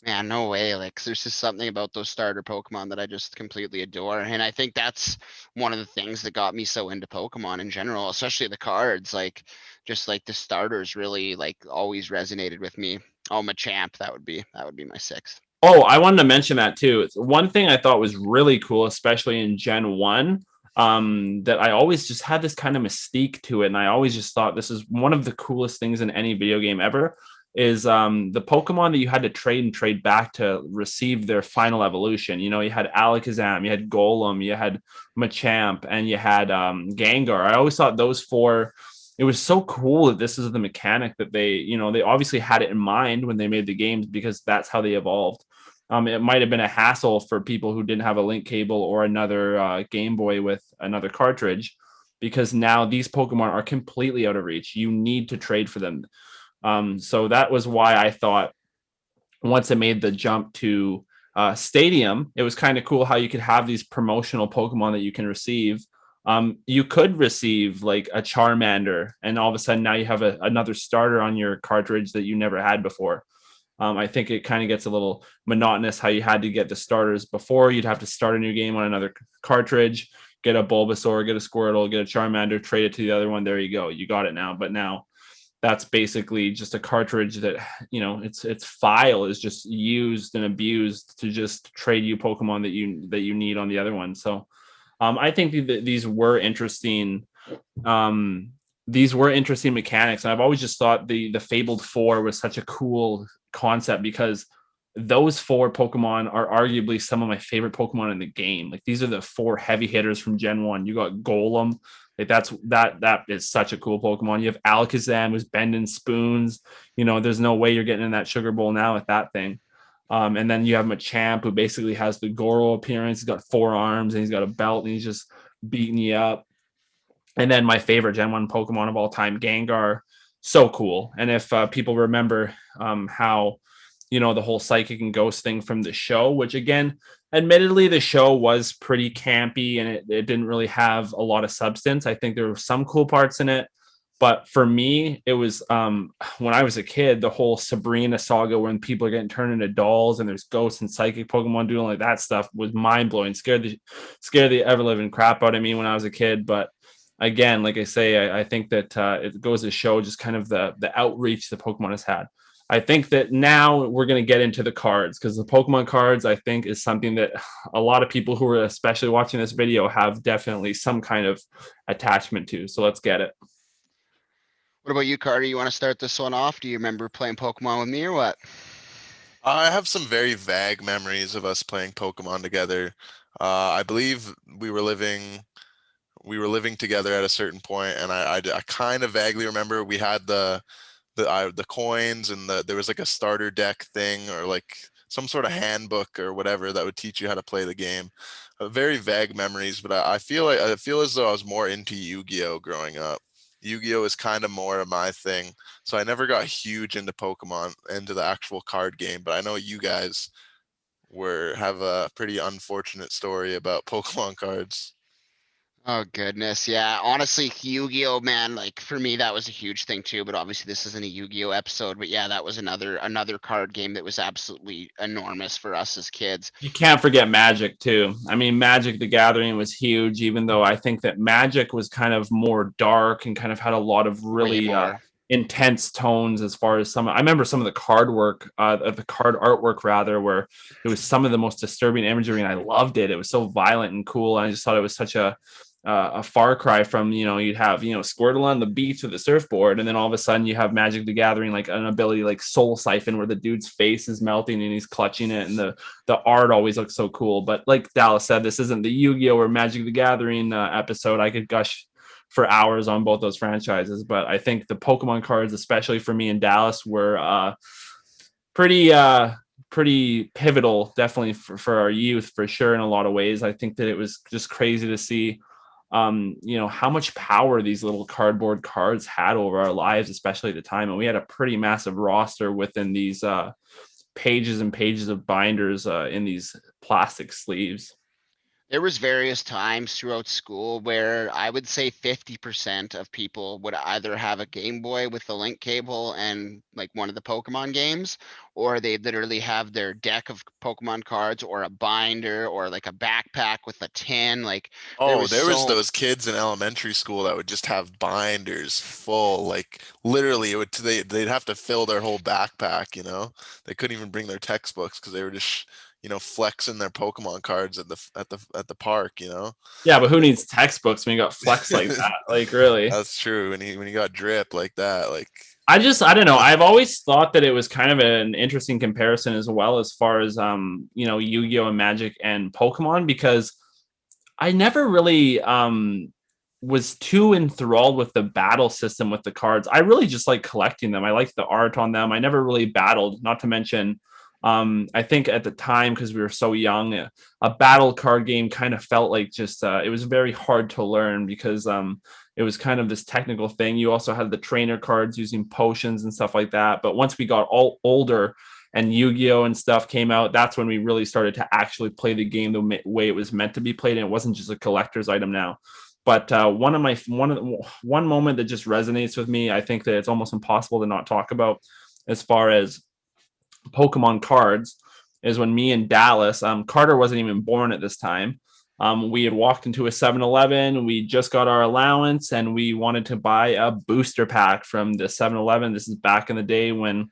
man, no way. Like, 'cause there's just something about those starter Pokemon that I just completely adore. And I think that's one of the things that got me so into Pokemon in general, especially the cards. Like, just like the starters really like always resonated with me. Oh, Machamp, that would be my sixth. Oh, I wanted to mention that too. It's one thing I thought was really cool, especially in Gen 1, that I always just had this kind of mystique to it. And I always just thought this is one of the coolest things in any video game ever is the Pokemon that you had to trade and trade back to receive their final evolution. You had Alakazam, you had Golem, you had Machamp, and you had Gengar. I always thought those four, it was so cool that this is the mechanic that they obviously had it in mind when they made the games because that's how they evolved. It might have been a hassle for people who didn't have a link cable or another Game Boy with another cartridge, because now these Pokemon are completely out of reach. You need to trade for them. So that was why I thought once it made the jump to Stadium, it was kind of cool how you could have these promotional Pokemon that you can receive. You could receive like a Charmander, and all of a sudden now you have another starter on your cartridge that you never had before. I think it kind of gets a little monotonous how you had to get the starters before. You'd have to start a new game on another cartridge, get a Bulbasaur, get a Squirtle, get a Charmander, trade it to the other one. There you go. You got it now. But now that's basically just a cartridge that its file is just used and abused to just trade you Pokemon that you need on the other one. So I think that these were interesting mechanics, and I've always just thought the Fabled Four was such a cool concept because those four Pokemon are arguably some of my favorite Pokemon in the game. Like these are the four heavy hitters from Gen 1. You got Golem. Like that is such a cool Pokemon. You have Alakazam who's bending spoons. There's no way you're getting in that sugar bowl now with that thing. And then you have Machamp who basically has the Goro appearance. He's got 4 arms and he's got a belt and he's just beating you up. And then my favorite Gen 1 Pokemon of all time, Gengar, so cool. And if people remember how, the whole psychic and ghost thing from the show, which again, admittedly, the show was pretty campy and it didn't really have a lot of substance. I think there were some cool parts in it. But for me, it was when I was a kid, the whole Sabrina saga when people are getting turned into dolls and there's ghosts and psychic Pokemon doing like that stuff was mind blowing. Scared the ever living crap out of me when I was a kid. But again, like I say, I think that it goes to show just kind of the outreach the Pokemon has had. I think that now we're going to get into the cards because the Pokemon cards, I think, is something that a lot of people who are especially watching this video have definitely some kind of attachment to. So let's get it. What about you, Carter? You want to start this one off? Do you remember playing Pokemon with me or what? I have some very vague memories of us playing Pokemon together. I believe we were living together at a certain point, and I kind of vaguely remember we had the coins and there was like a starter deck thing or like some sort of handbook or whatever that would teach you how to play the game. Very vague memories, but I feel as though I was more into Yu-Gi-Oh growing up. Yu-Gi-Oh is kind of more of my thing, so I never got huge into Pokemon, into the actual card game. But I know you guys have a pretty unfortunate story about Pokemon cards. Oh goodness, yeah. Honestly, Yu-Gi-Oh, man, like for me that was a huge thing too, but obviously this isn't a Yu-Gi-Oh episode, but yeah, that was another card game that was absolutely enormous for us as kids. You can't forget Magic too. I mean, Magic the Gathering was huge, even though I think that Magic was kind of more dark and kind of had a lot of Way really more. intense tones as far as some. I remember some of the card work, the card artwork rather, where it was some of the most disturbing imagery, and I loved it. It was so violent and cool. And I just thought it was such a far cry from, you'd have, Squirtle on the beach with a surfboard, and then all of a sudden you have Magic the Gathering, like an ability like Soul Siphon, where the dude's face is melting and he's clutching it, and the art always looks so cool. But like Dallas said, this isn't the Yu-Gi-Oh or Magic the Gathering episode. I could gush for hours on both those franchises, but I think the Pokemon cards, especially for me and Dallas, were pretty pretty pivotal, definitely for our youth, for sure, in a lot of ways. I think that it was just crazy to see how much power these little cardboard cards had over our lives, especially at the time. And we had a pretty massive roster within these pages and pages of binders in these plastic sleeves. There was various times throughout school where I would say 50% of people would either have a Game Boy with the link cable and like one of the Pokemon games, or they literally have their deck of Pokemon cards or a binder or like a backpack with a tin. Like there Oh, was there was so those kids in elementary school that would just have binders full, like literally they'd have to fill their whole backpack, you know. They couldn't even bring their textbooks because they were just, flexing their Pokemon cards at the park, you know. Yeah, but who needs textbooks when you got flex like that? Like, really? That's true. When you got drip like that, like I don't know. I've always thought that it was kind of an interesting comparison as well, as far as Yu-Gi-Oh and Magic and Pokemon, because I never really was too enthralled with the battle system with the cards. I really just like collecting them. I like the art on them. I never really battled, not to mention I think at the time, because we were so young, a battle card game kind of felt like just it was very hard to learn, because it was kind of this technical thing. You also had the trainer cards using potions and stuff like that. But once we got all older and Yu-Gi-Oh and stuff came out, that's when we really started to actually play the game the way it was meant to be played, and it wasn't just a collector's item now. But one moment that just resonates with me, I think that it's almost impossible to not talk about as far as Pokemon cards, is when me and Dallas, Carter wasn't even born at this time. We had walked into a 7-Eleven. We just got our allowance and we wanted to buy a booster pack from the 7-Eleven. This is back in the day when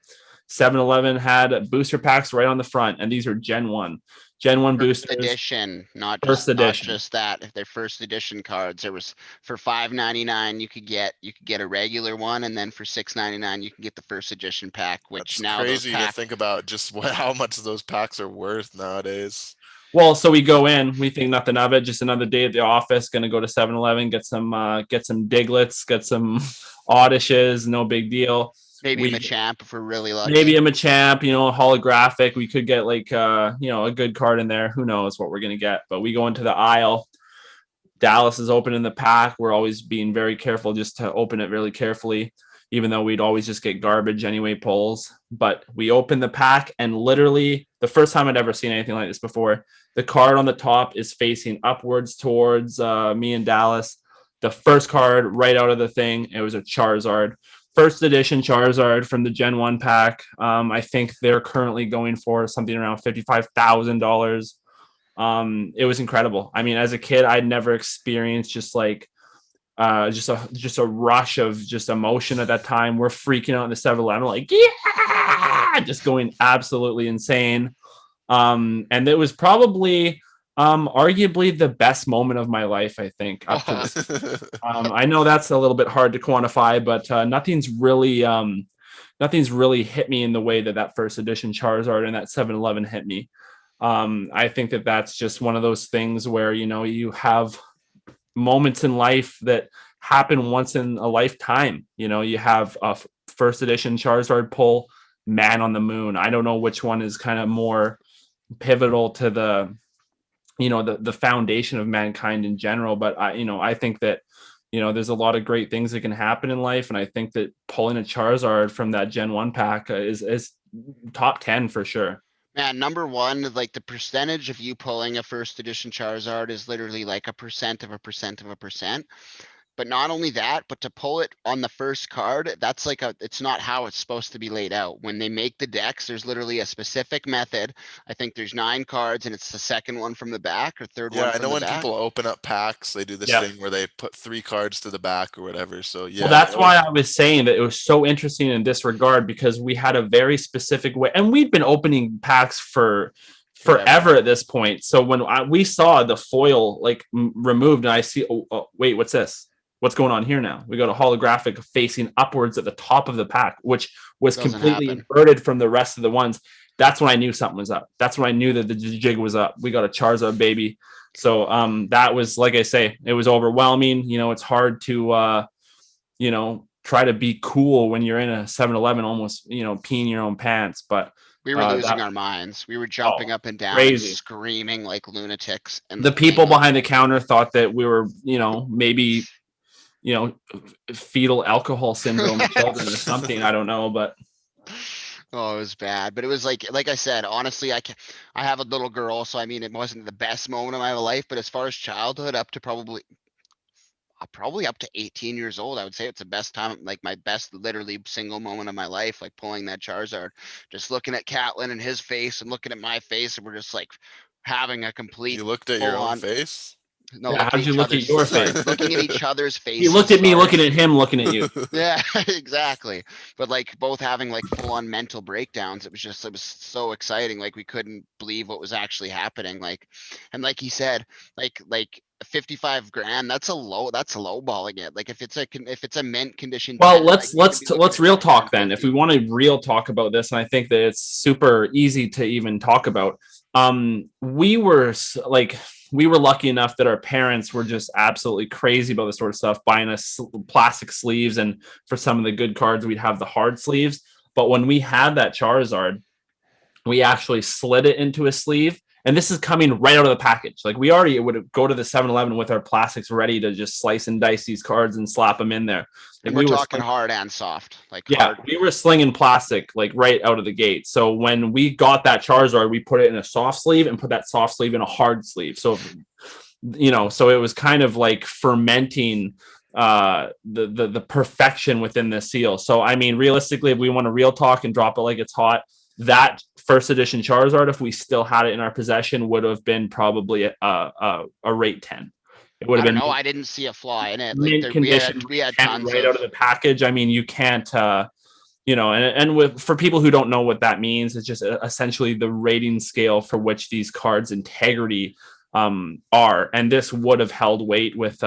7-Eleven had booster packs right on the front, and these are Gen 1. Gen 1 first boosters, edition, not first just not edition. just that. If they're first edition cards, there was for $5.99 you could get a regular one, and then for $6.99 you can get the first edition pack, which that's now those crazy to pack. think about just how much those packs are worth nowadays. Well, so we go in, we think nothing of it, just another day at the office, going to go to 7-Eleven, get some Diglets, get some Oddishes, no big deal. Maybe We Machamp if we're really maybe lucky. a Machamp, holographic. We could get like a good card in there. Who knows what we're gonna get? But we go into the aisle. Dallas is opening the pack. We're always being very careful just to open it really carefully, even though we'd always just get garbage anyway, pulls. But we open the pack, and literally the first time I'd ever seen anything like this before, the card on the top is facing upwards towards me and Dallas. The first card right out of the thing, it was a Charizard. First edition Charizard from the Gen 1 pack. I think they're currently going for something around $55,000. It was incredible. I mean, as a kid, I'd never experienced just like just a rush of just emotion at that time. We're freaking out in the 7-Eleven, like, yeah, just going absolutely insane. And it was probably arguably the best moment of my life, I think, up to this. I know that's a little bit hard to quantify, but nothing's really hit me in the way that first edition Charizard and that 7-Eleven hit me. I think that that's just one of those things where, you have moments in life that happen once in a lifetime. You have a first edition Charizard pull, Man on the Moon. I don't know which one is kind of more pivotal to the, the foundation of mankind in general. But I think that, there's a lot of great things that can happen in life. And I think that pulling a Charizard from that Gen 1 pack is top 10 for sure. Man, number one, like the percentage of you pulling a first edition Charizard is literally like a percent of a percent of a percent. But not only that, but to pull it on the first card, that's like it's not how it's supposed to be laid out. When they make the decks, there's literally a specific method. I think there's 9 cards and it's the second one from the back or third Yeah, one I from know the when back. people open up packs, they do this Yeah. thing where they put 3 cards to the back or whatever. So Well, yeah, that's why I was saying that it was so interesting in this regard, because we had a very specific way, and we'd been opening packs for forever at this point. So when we saw the foil like removed, and I see, oh, wait, what's this? What's going on here now? We got a holographic facing upwards at the top of the pack, which was Doesn't completely happen. inverted from the rest of the ones. That's when I knew something was up. That's when I knew that the jig was up. We got a Charizard baby. So that was, like I say, it was overwhelming. It's hard to try to be cool when you're in a 7-Eleven, almost, peeing your own pants. But We were losing that, our minds. We were jumping up and down and crazy. screaming like lunatics. And The people behind the counter thought that we were, maybe, fetal alcohol syndrome children or something. I don't know, but Oh, it was bad, but it was like I said, honestly, I have a little girl, so I mean, it wasn't the best moment of my life, but as far as childhood, up to probably up to 18 years old, I would say it's the best time, like my best literally single moment of my life, like pulling that Charizard, just looking at Catlin and his face and looking at my face, and we're just like having a complete you looked at your full own on, face. no, yeah, looking how'd at you each look at other's, your sorry, face? looking at each other's He faces. looked at me Sorry. looking at him looking at you. Yeah, exactly. But like both having like full on mental breakdowns. It was so exciting. Like we couldn't believe what was actually happening. Like, and like he said, like 55 grand, that's low balling it. Like if it's a mint condition Well, 10, like you could be looking let's at real like talk then. If we 150. want to real talk about this, and I think that it's super easy to even talk about. We were lucky enough that our parents were just absolutely crazy about this sort of stuff, buying us plastic sleeves, and for some of the good cards, we'd have the hard sleeves. But when we had that Charizard, we actually slid it into a sleeve, and this is coming right out of the package. Like we already would go to the 7-Eleven with our plastics ready to just slice and dice these cards and slap them in there. Like And we're talking hard and soft, like hard. we were slinging plastic like right out of the gate. So when we got that Charizard, we put it in a soft sleeve and put that soft sleeve in a hard sleeve. So so it was kind of like fermenting the perfection within the seal. So I mean, realistically, if we want to real talk and drop it like it's hot, that first edition Charizard, if we still had it in our possession, would have been probably a rate 10. It would I have don't been know. I didn't see a flaw in it. Like mint there, condition we had 10 tons right out of. of the package. I mean, you can't and with for people who don't know what that means, it's just essentially the rating scale for which these cards integrity are, and this would have held weight with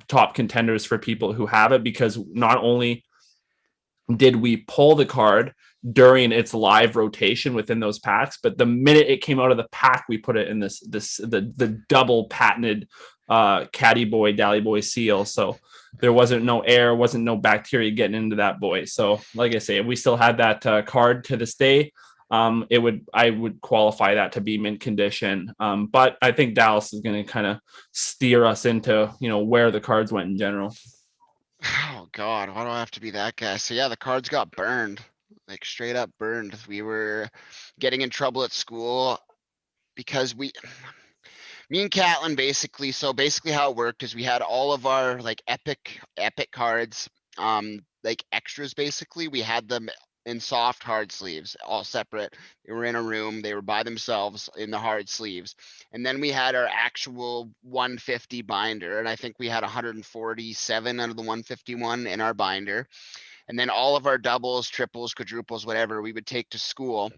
top contenders for people who have it, because not only did we pull the card during its live rotation within those packs, but the minute it came out of the pack, we put it in the double patented caddy boy dally boy seal. So there wasn't no air, wasn't no bacteria getting into that boy. So like I say, if we still had that card to this day, I would qualify that to be mint condition. But I think Dallas is going to kind of steer us into where the cards went in general. Oh God, why do I have to be that guy? So yeah, the cards got burned, like straight up burned. We were getting in trouble at school because me and Catlin basically, so basically how it worked is we had all of our like epic cards, like extras basically. We had them in soft hard sleeves, all separate. They were in a room, they were by themselves in the hard sleeves. And then we had our actual 150 binder, and I think we had 147 out of the 151 in our binder. And then all of our doubles, triples, quadruples, whatever, we would take to school.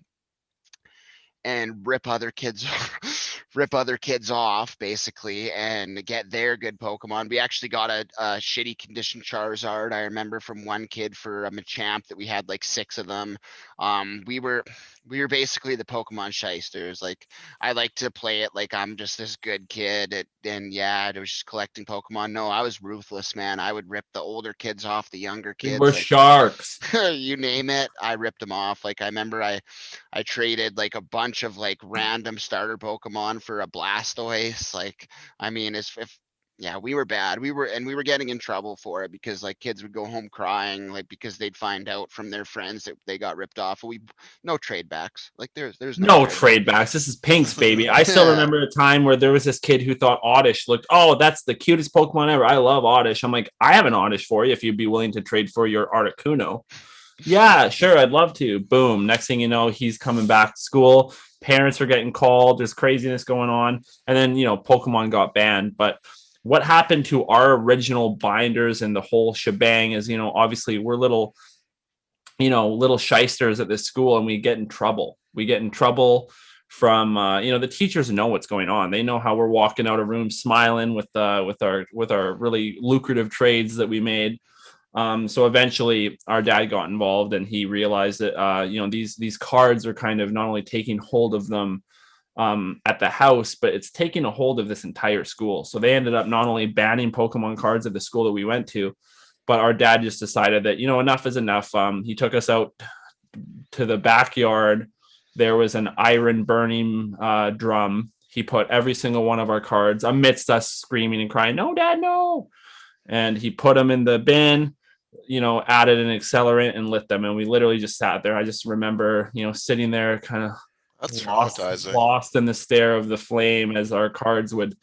and rip other kids rip other kids off basically and get their good Pokemon. We actually got a shitty condition Charizard. I remember from one kid for a Machamp that we had like 6 of them. We were basically the Pokemon shysters. Like I like to play it like I'm just this good kid and yeah, I was just collecting Pokemon. No, I was ruthless, man. I would rip the older kids off the younger We kids. were Like sharks. you name it, I ripped them off. Like I remember I traded like a bunch of like random starter Pokemon for a Blastoise. Like, I mean, if yeah, we were bad. We were getting in trouble for it because like kids would go home crying, like because they'd find out from their friends that they got ripped off. No trade backs. Like there's no No trade back. trade backs. This is Pink's baby. I still remember a time where there was this kid who thought Oddish looked, oh, that's the cutest Pokemon ever. I love Oddish. I'm like, I have an Oddish for you if you'd be willing to trade for your Articuno. Yeah, sure, I'd love to. Boom. Next thing you know, he's coming back to school. Parents are getting called. There's craziness going on. And then, Pokemon got banned. But what happened to our original binders and the whole shebang is, obviously we're little shysters at this school and we get in trouble. We get in trouble from the teachers know what's going on. They know how we're walking out of rooms smiling with our really lucrative trades that we made. So eventually our dad got involved and he realized that these cards are kind of not only taking hold of them at the house, but it's taking a hold of this entire school. So they ended up not only banning Pokemon cards at the school that we went to, but our dad just decided that, enough is enough. He took us out to the backyard. There was an iron burning drum. He put every single one of our cards amidst us screaming and crying, "No, Dad, no!" And he put them in the bin, added an accelerant and lit them. And we literally just sat there. I just remember, sitting there kind of That's lost, traumatizing. lost in the stare of the flame as our cards would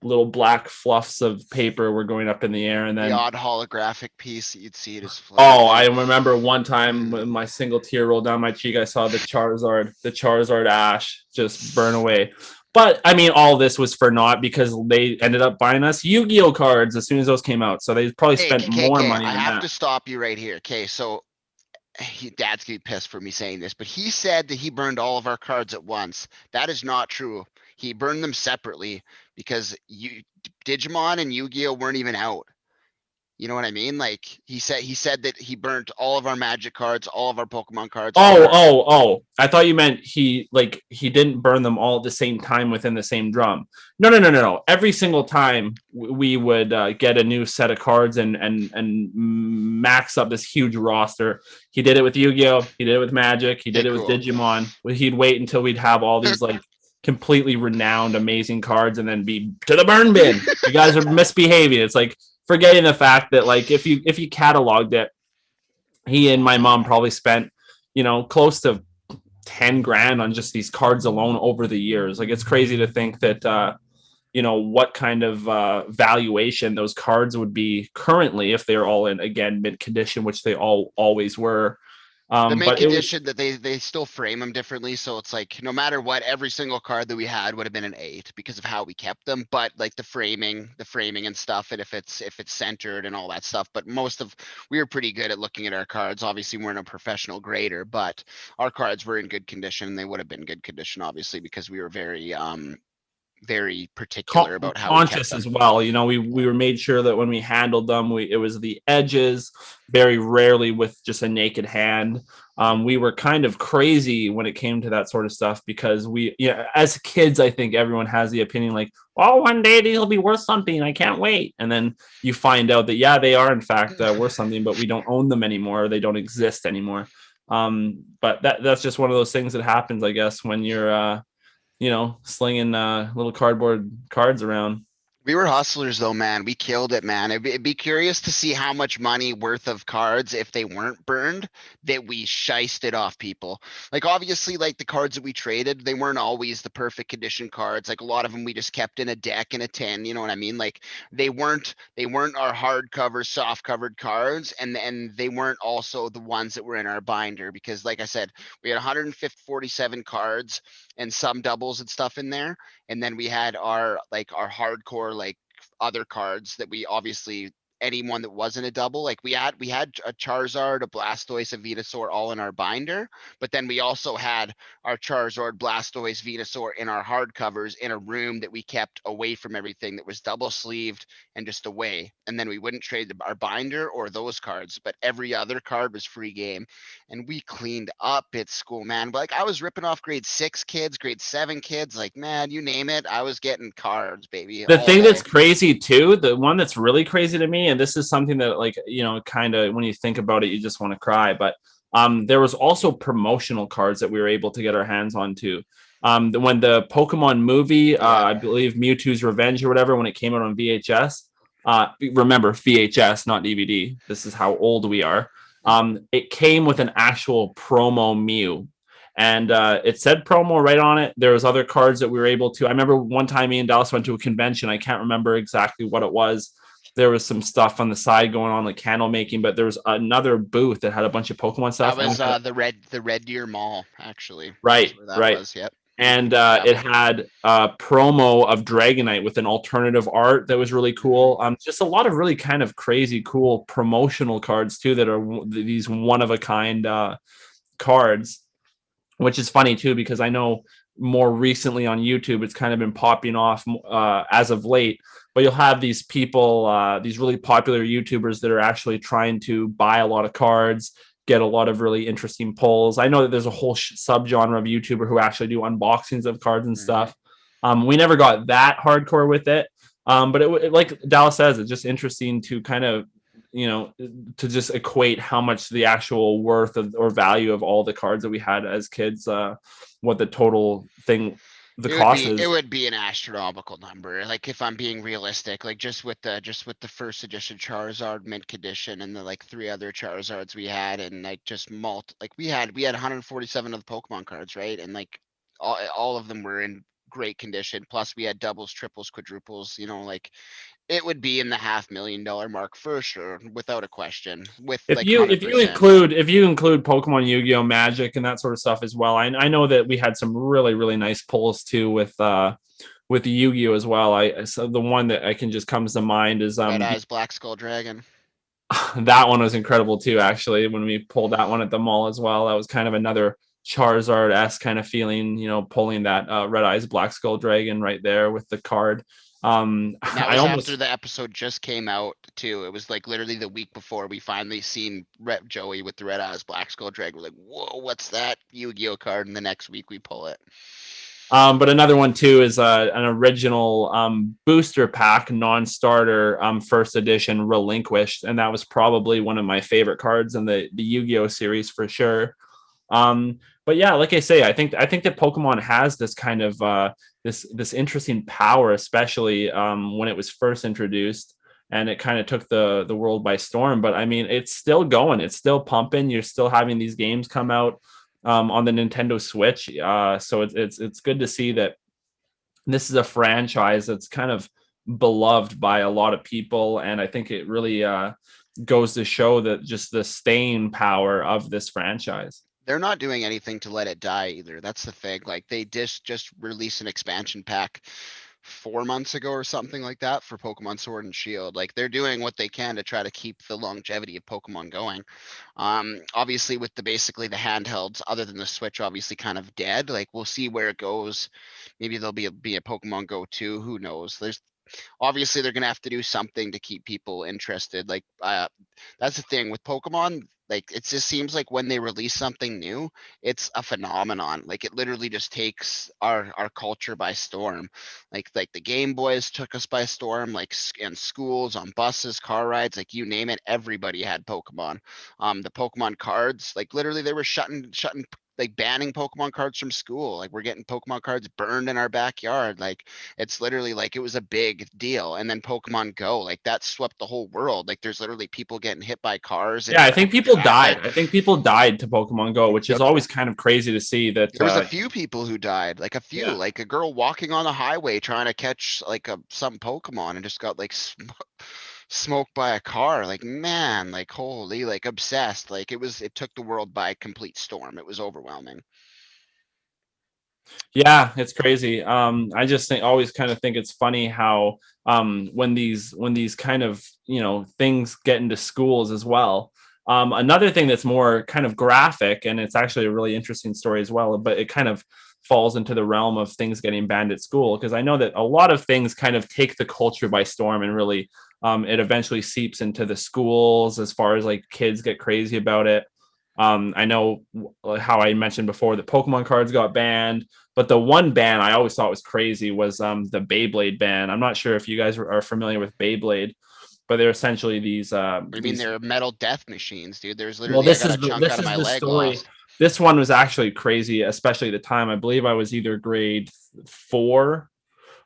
little black fluffs of paper were going up in the air. And The then odd holographic piece that you'd see it as I remember one time when my single tear rolled down my cheek, I saw the Charizard Ash just burn away. But I mean, all this was for naught because they ended up buying us Yu-Gi-Oh cards as soon as those came out. So they probably spent more money I than have that. to stop you right here. Okay, so Dad's gonna be pissed for me saying this, but he said that he burned all of our cards at once. That is not true. He burned them separately because Digimon and Yu-Gi-Oh weren't even out. You know what I mean? Like he said that he burnt all of our Magic cards, all of our Pokemon cards. Oh! I thought you meant he didn't burn them all at the same time within the same drum. No. Every single time we would get a new set of cards and max up this huge roster. He did it with Yu-Gi-Oh. He did it with Magic. He did it with Cool. Digimon. He'd wait until we'd have all these like completely renowned, amazing cards, and then be to the burn bin. You guys are misbehaving. It's like forgetting the fact that like if you cataloged it, he and my mom probably spent close to 10 grand on just these cards alone over the years. Like it's crazy to think that what kind of valuation those cards would be currently if they're all in again mint condition, which they always were. The main But it was condition that they still frame them differently, so it's like no matter what, every single card that we had would have been an 8 because of how we kept them. But like the framing and stuff, and if it's centered and all that stuff. But we were pretty good at looking at our cards. Obviously, we weren't a professional grader, but our cards were in good condition. They would have been good condition, obviously, because we were very particular about how we kept conscious them. as well. We were made sure that when we handled them, it was the edges, very rarely with just a naked hand. We were kind of crazy when it came to that sort of stuff because as kids, I think everyone has the opinion like, oh, one day these will be worth something. I can't wait. And then you find out that, yeah, they are in fact worth something, but we don't own them anymore. They don't exist anymore. But that's just one of those things that happens, I guess, when you're slinging little cardboard cards around. We were hustlers though, man. We killed it, man. It'd be curious to see how much money worth of cards, if they weren't burned, that we shysted off people. Like obviously, like the cards that we traded, they weren't always the perfect condition cards. Like a lot of them we just kept in a deck and a tin. You know what I mean? Like they weren't our hardcover, soft covered cards, and they weren't also the ones that were in our binder because, like I said, we had 147 cards and some doubles and stuff in there, and then we had our hardcore like other cards that we obviously anyone that wasn't a double. Like we had a Charizard, a Blastoise, a Venusaur all in our binder, but then we also had our Charizard, Blastoise, Venusaur in our hardcovers in a room that we kept away from everything that was double sleeved and just away. And then we wouldn't trade our binder or those cards, but every other card was free game. And we cleaned up at school, man. But like I was ripping off grade 6 kids, grade 7 kids, like man, you name it, I was getting cards, baby, The all thing day. that's crazy too, the one that's really crazy to me, and this is something that, like, you know, kind of when you think about it, you just want to cry. But there was also promotional cards that we were able to get our hands on too. When the Pokemon movie, I Yeah. believe Mewtwo's Revenge or whatever, when it came out on VHS, remember VHS, not DVD. This is how old we are. It came with an actual promo Mew, and it said promo right on it. There was other cards that we were able to. I remember one time me and Dallas went to a convention. I can't remember exactly what it was. There was some stuff on the side going on, like candle making, but there was another booth that had a bunch of Pokemon That stuff. was the Red Deer Mall, actually. That's Right, where that right. was. Yep. And Yeah. it had a promo of Dragonite with an alternative art that was really Mhm. cool. Just a lot of really kind of crazy, cool promotional cards too that are these one of a kind cards, which is funny too because I know more recently on YouTube it's kind of been popping off as of late. But you'll have these people, these really popular YouTubers that are actually trying to buy a lot of cards, get a lot of really interesting polls. I know that there's a whole subgenre of YouTuber who actually do unboxings of cards and Mhm. stuff. We never got that hardcore with it, but like Dallas says, it's just interesting to kind of, you know, to just equate how much the actual worth of or value of all the cards that we had as kids, what the total thing, the cost It is. would be an astronomical number. Like if I'm being realistic, like just with the first edition Charizard mint condition and the like 3 other Charizards we had and like just like we had 147 of the Pokemon cards, right? And like all of them were in great condition. Plus we had doubles, triples, quadruples, like it would be in the $500,000 mark for sure, without a question, with If like you if you 100%. include if you include Pokemon, Yu-Gi-Oh, Magic, and that sort of stuff as well, I know that we had some really really nice pulls too with the Yu-Gi-Oh as well. So the one that I can just comes to mind is Red Eyes, Black Skull Dragon. that one was incredible too. Actually, when we pulled that one at the mall as well, that was kind of another Charizard-esque kind of feeling. You know, pulling that Red Eyes Black Skull Dragon right there with the card. And that I was after almost the episode just came out too. It was like literally the week before we finally seen Rep Joey with the Red Eyes Black Skull Dragon. We're like, whoa, what's that Yu-Gi-Oh card? And the next week we pull it. But another one too is an original booster pack, non-starter, first edition Relinquished, and that was probably one of my favorite cards in the Yu-Gi-Oh series for sure. But yeah, like I say, I think that Pokemon has this kind of this interesting power, especially when it was first introduced, and it kind of took the world by storm. But I mean, it's still going, it's still pumping. You're still having these games come out on the Nintendo Switch. So it's good to see that this is a franchise that's kind of beloved by a lot of people, and I think it really goes to show that just the staying power of this franchise. They're not doing anything to let it die either. That's the thing. Like they just released an expansion pack 4 months ago or something like that for Pokemon Sword and Shield. Like they're doing what they can to try to keep the longevity of Pokemon going. Obviously with basically the handhelds, other than the Switch, obviously kind of dead. Like we'll see where it goes. Maybe there'll be a Pokemon Go 2. Who knows? There's obviously they're gonna have to do something to keep people interested. Like that's the thing with Pokemon. Like it just seems like when they release something new, it's a phenomenon. Like it literally just takes our culture by storm. Like the Game Boys took us by storm. Like in schools, on buses, car rides, like you name it, everybody had Pokemon. The Pokemon cards, like literally they were shutting like banning Pokemon cards from school. Like we're getting Pokemon cards burned in our backyard. Like it's literally like it was a big deal. And then Pokemon Go, like that swept the whole world. Like there's literally people getting hit by cars Yeah, in I think people traffic. died. I think people died to Pokemon Go, which is Yep. always kind of crazy to see that. There was a few people who died, like a few, Yeah. like a girl walking on the highway trying to catch like some Pokemon and just got like smoked by a car. Like man, like holy, like obsessed. Like it took the world by complete storm. It was overwhelming. Yeah, it's crazy. I just always kind of think it's funny how when these kind of things get into schools as well. Another thing that's more kind of graphic, and it's actually a really interesting story as well, but it kind of falls into the realm of things getting banned at school, because I know that a lot of things kind of take the culture by storm, and really it eventually seeps into the schools as far as like kids get crazy about it. I know how I mentioned before that Pokemon cards got banned. But the one ban I always thought was crazy was the Beyblade ban. I'm not sure if you guys are familiar with Beyblade, but they're essentially these What do you mean they're metal death machines, dude? There's well, literally, I got a chunk out this of is my the leg story. lost. This one was actually crazy, especially at the time. I believe I was either grade 4,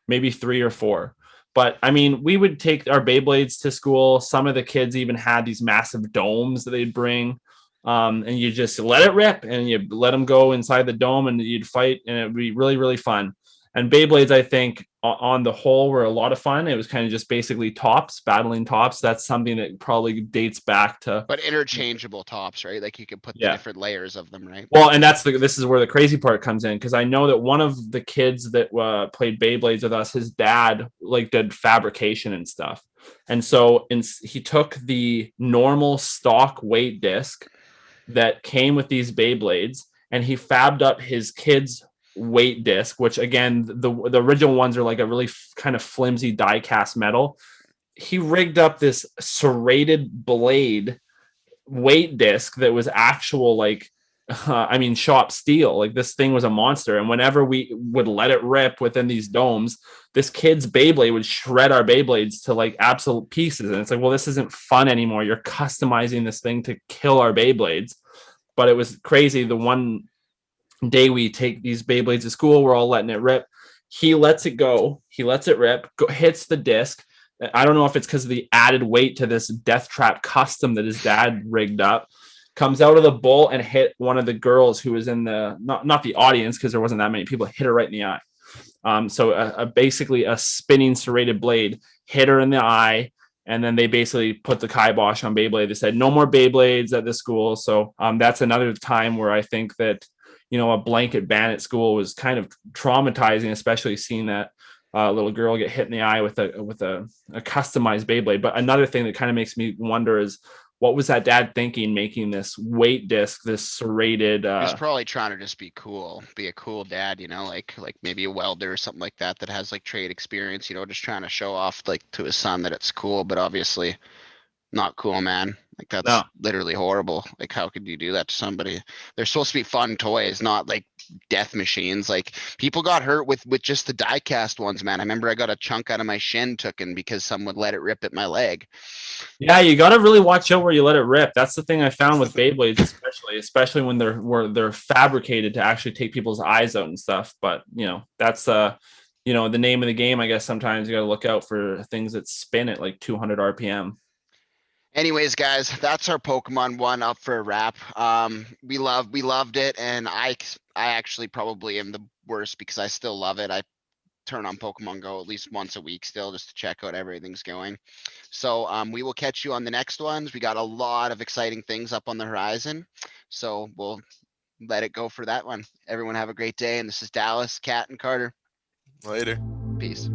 maybe 3 or 4. But I mean, we would take our Beyblades to school. Some of the kids even had these massive domes that they'd bring. And you just let it rip and you let them go inside the dome and you'd fight, and it'd be really, really fun. And Beyblades, I think, on the whole, were a lot of fun. It was kind of just basically tops, battling tops. That's something that probably dates back to, But interchangeable tops, right? Like you can put the yeah. different layers of them, right? Well, and this is where the crazy part comes in, because I know that one of the kids that played Beyblades with us, his dad like did fabrication and stuff, and so he took the normal stock weight disc that came with these Beyblades, and he fabbed up his kid's weight disc, which again the original ones are like a really kind of flimsy die cast metal. He rigged up this serrated blade weight disc that was actual like I mean shop steel. Like this thing was a monster, and whenever we would let it rip within these domes, this kid's Beyblade would shred our Beyblades to like absolute pieces. And it's like, well, this isn't fun anymore. You're customizing this thing to kill our Beyblades. But it was crazy. The one day we take these Beyblades to school, we're all letting it rip. He lets it go. He lets it rip. Hits the disc. I don't know if it's because of the added weight to this Death Trap custom that his dad rigged up. Comes out of the bowl and hit one of the girls who was in the not the audience, because there wasn't that many people. Hit her right in the eye. So basically a spinning serrated blade hit her in the eye, and then they basically put the kibosh on Beyblade. They said no more Beyblades at the school. So that's another time where I think that a blanket ban at school was kind of traumatizing, especially seeing that little girl get hit in the eye with a customized Beyblade. But another thing that kind of makes me wonder is, what was that dad thinking making this weight disc, this serrated He's probably trying to just be cool, be a cool dad, like maybe a welder or something like that that has like trade experience, just trying to show off like to his son that it's cool, but obviously not cool, man. Like no. that's literally horrible. Like how could you do that to somebody? They're supposed to be fun toys, not like death machines. Like people got hurt with just the die cast ones, man. I remember I got a chunk out of my shin tooken because someone let it rip at my leg. Yeah, you got to really watch out where you let it rip. That's the thing I found with Beyblades, especially when they're fabricated to actually take people's eyes out and stuff. But that's the name of the game. I guess sometimes you got to look out for things that spin at like 200 RPM. Anyways, guys, that's our Pokemon one up for a wrap. We loved it, and I actually probably am the worst because I still love it. I turn on Pokemon Go at least once a week still just to check out everything's going. So we will catch you on the next ones. We got a lot of exciting things up on the horizon. So we'll let it go for that one. Everyone have a great day. And this is Dallas, Cat, and Carter. Later. Peace.